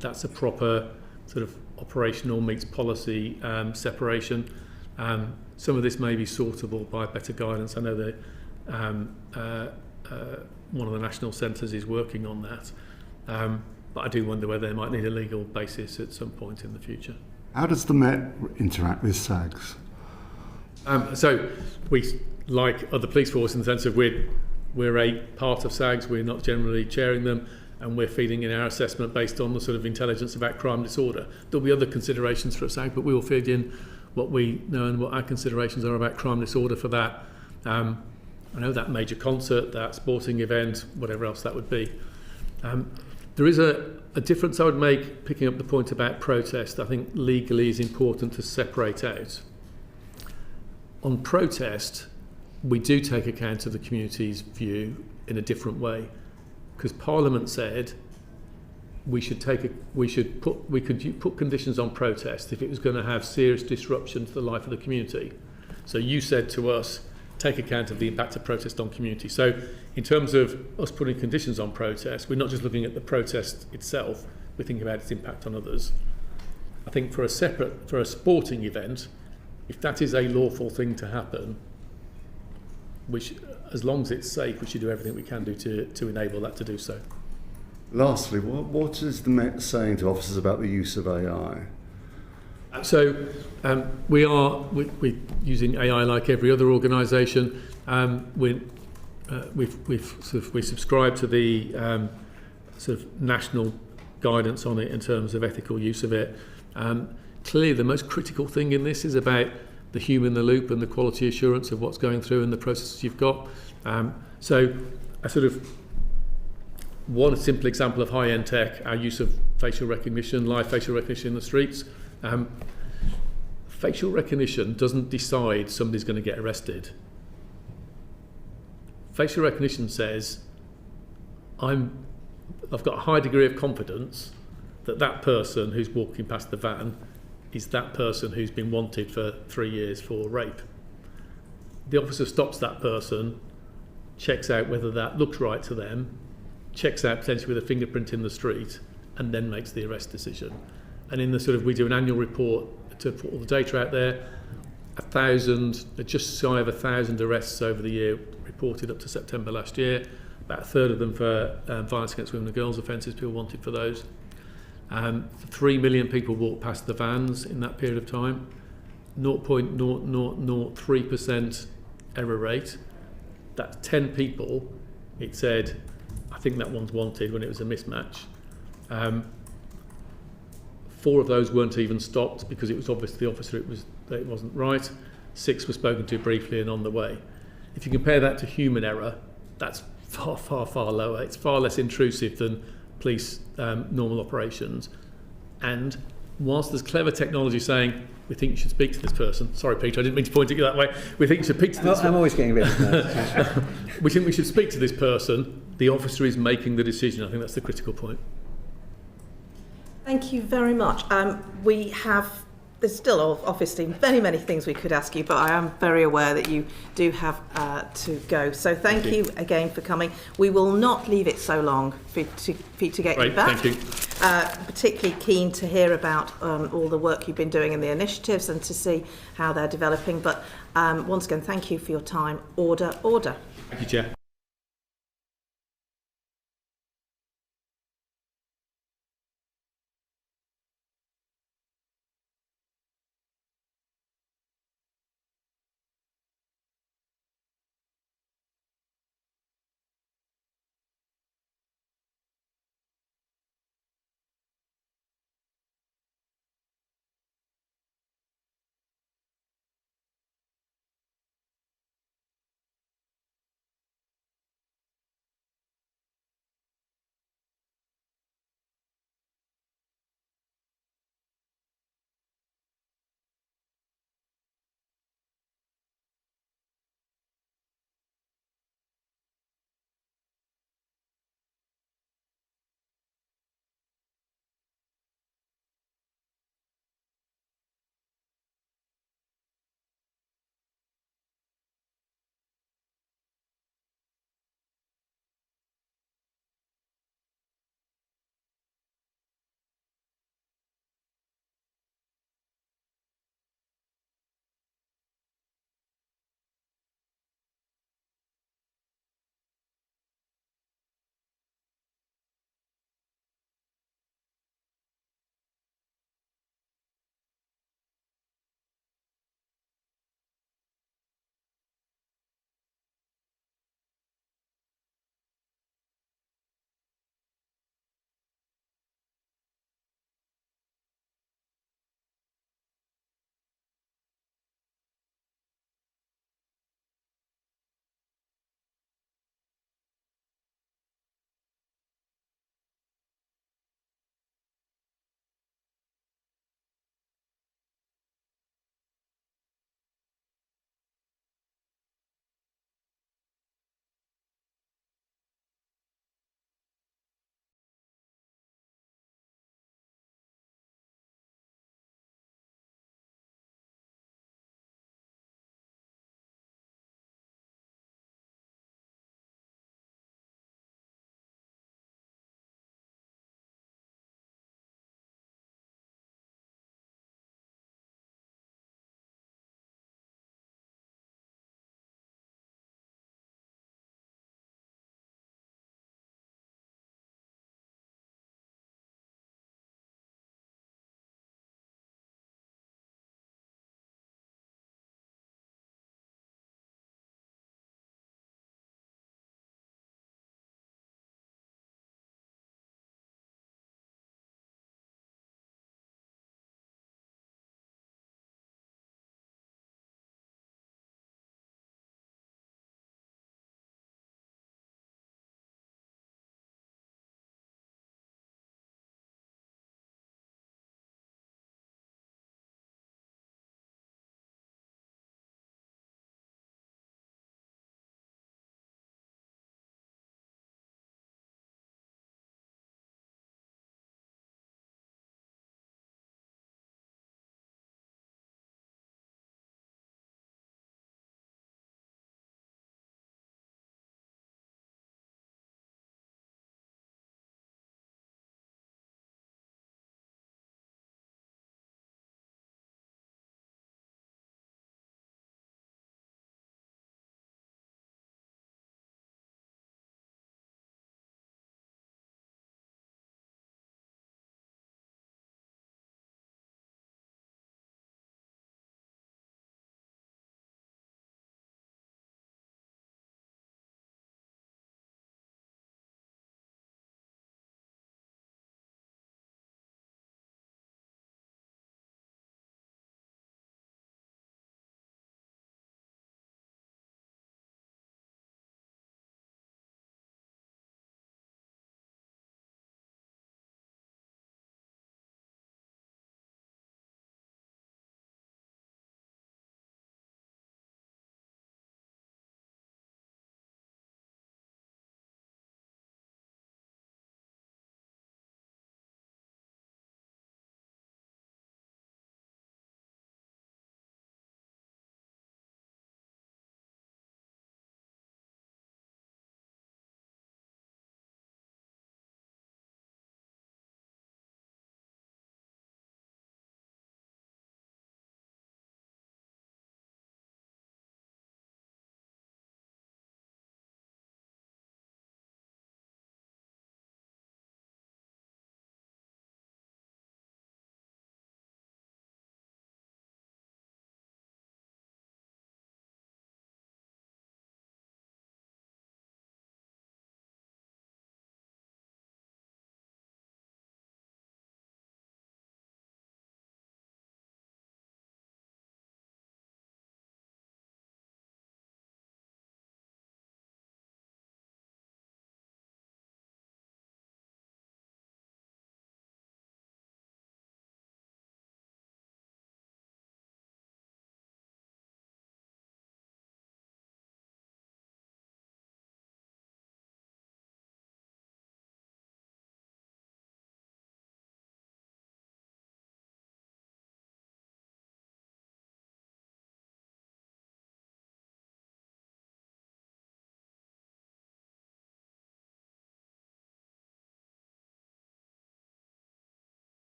that's a proper sort of operational meets policy separation. Some of this may be sortable by better guidance. I know that one of the national centres is working on that. But I do wonder whether they might need a legal basis at some point in the future. How does the Met interact with SAGs? So we, like other police force, in the sense of we're a part of SAGs, we're not generally chairing them, and we're feeding in our assessment based on the sort of intelligence about crime disorder. There'll be other considerations for a SAG, but we will feed in what we know and what our considerations are about crime disorder for that. I know that major concert, that sporting event, whatever else that would be. There is a difference I would make, picking up the point about protest. I think legally is important to separate out. On protest, we do take account of the community's view in a different way, because Parliament said we could put conditions on protest if it was going to have serious disruption to the life of the community. So you said to us, take account of the impact of protest on community. So in terms of us putting conditions on protest, we're not just looking at the protest itself, we're thinking about its impact on others. I think for a sporting event, if that is a lawful thing to happen, which, as long as it's safe, we should do everything we can do to enable that to do so. Lastly, what is the Met saying to officers about the use of AI? So we're using AI like every other organisation. We subscribe to the sort of national guidance on it in terms of ethical use of it. Clearly, the most critical thing in this is about the human in the loop and the quality assurance of what's going through and the processes you've got. So I sort of One simple example of high-end tech, our use of facial recognition, live facial recognition in the streets. Facial recognition doesn't decide somebody's going to get arrested. Facial recognition says, I've got a high degree of confidence that that person who's walking past the van is that person who's been wanted for 3 years for rape. The officer stops that person, checks out whether that looks right to them, checks out potentially with a fingerprint in the street, and then makes the arrest decision. And in the we do an annual report to put all the data out there. 1,000, just shy of 1,000 arrests over the year reported up to September last year. About a third of them for violence against women and girls offences, people wanted for those. 3 million people walked past the vans in that period of time. 0.0003% error rate. That's 10 people. It said, I think that one's wanted when it was a mismatch. 4 of those weren't even stopped because it was obvious to the officer that it wasn't right. 6 were spoken to briefly and on the way. If you compare that to human error, that's far, far, far lower. It's far less intrusive than police normal operations. And whilst there's clever technology saying, we think you should speak to this person. Sorry, Peter, I didn't mean to point at you that way. We think you should speak to this person. I'm always getting a bit of that. We think we should speak to this person. The officer is making the decision. I think that's the critical point. Thank you very much. There's still obviously many, many things we could ask you, but I am very aware that you do have to go. So thank you again for coming. We will not leave it so long for you to get you back. Thank you. Particularly keen to hear about all the work you've been doing in the initiatives and to see how they're developing. But once again, thank you for your time. Order. Thank you, Chair.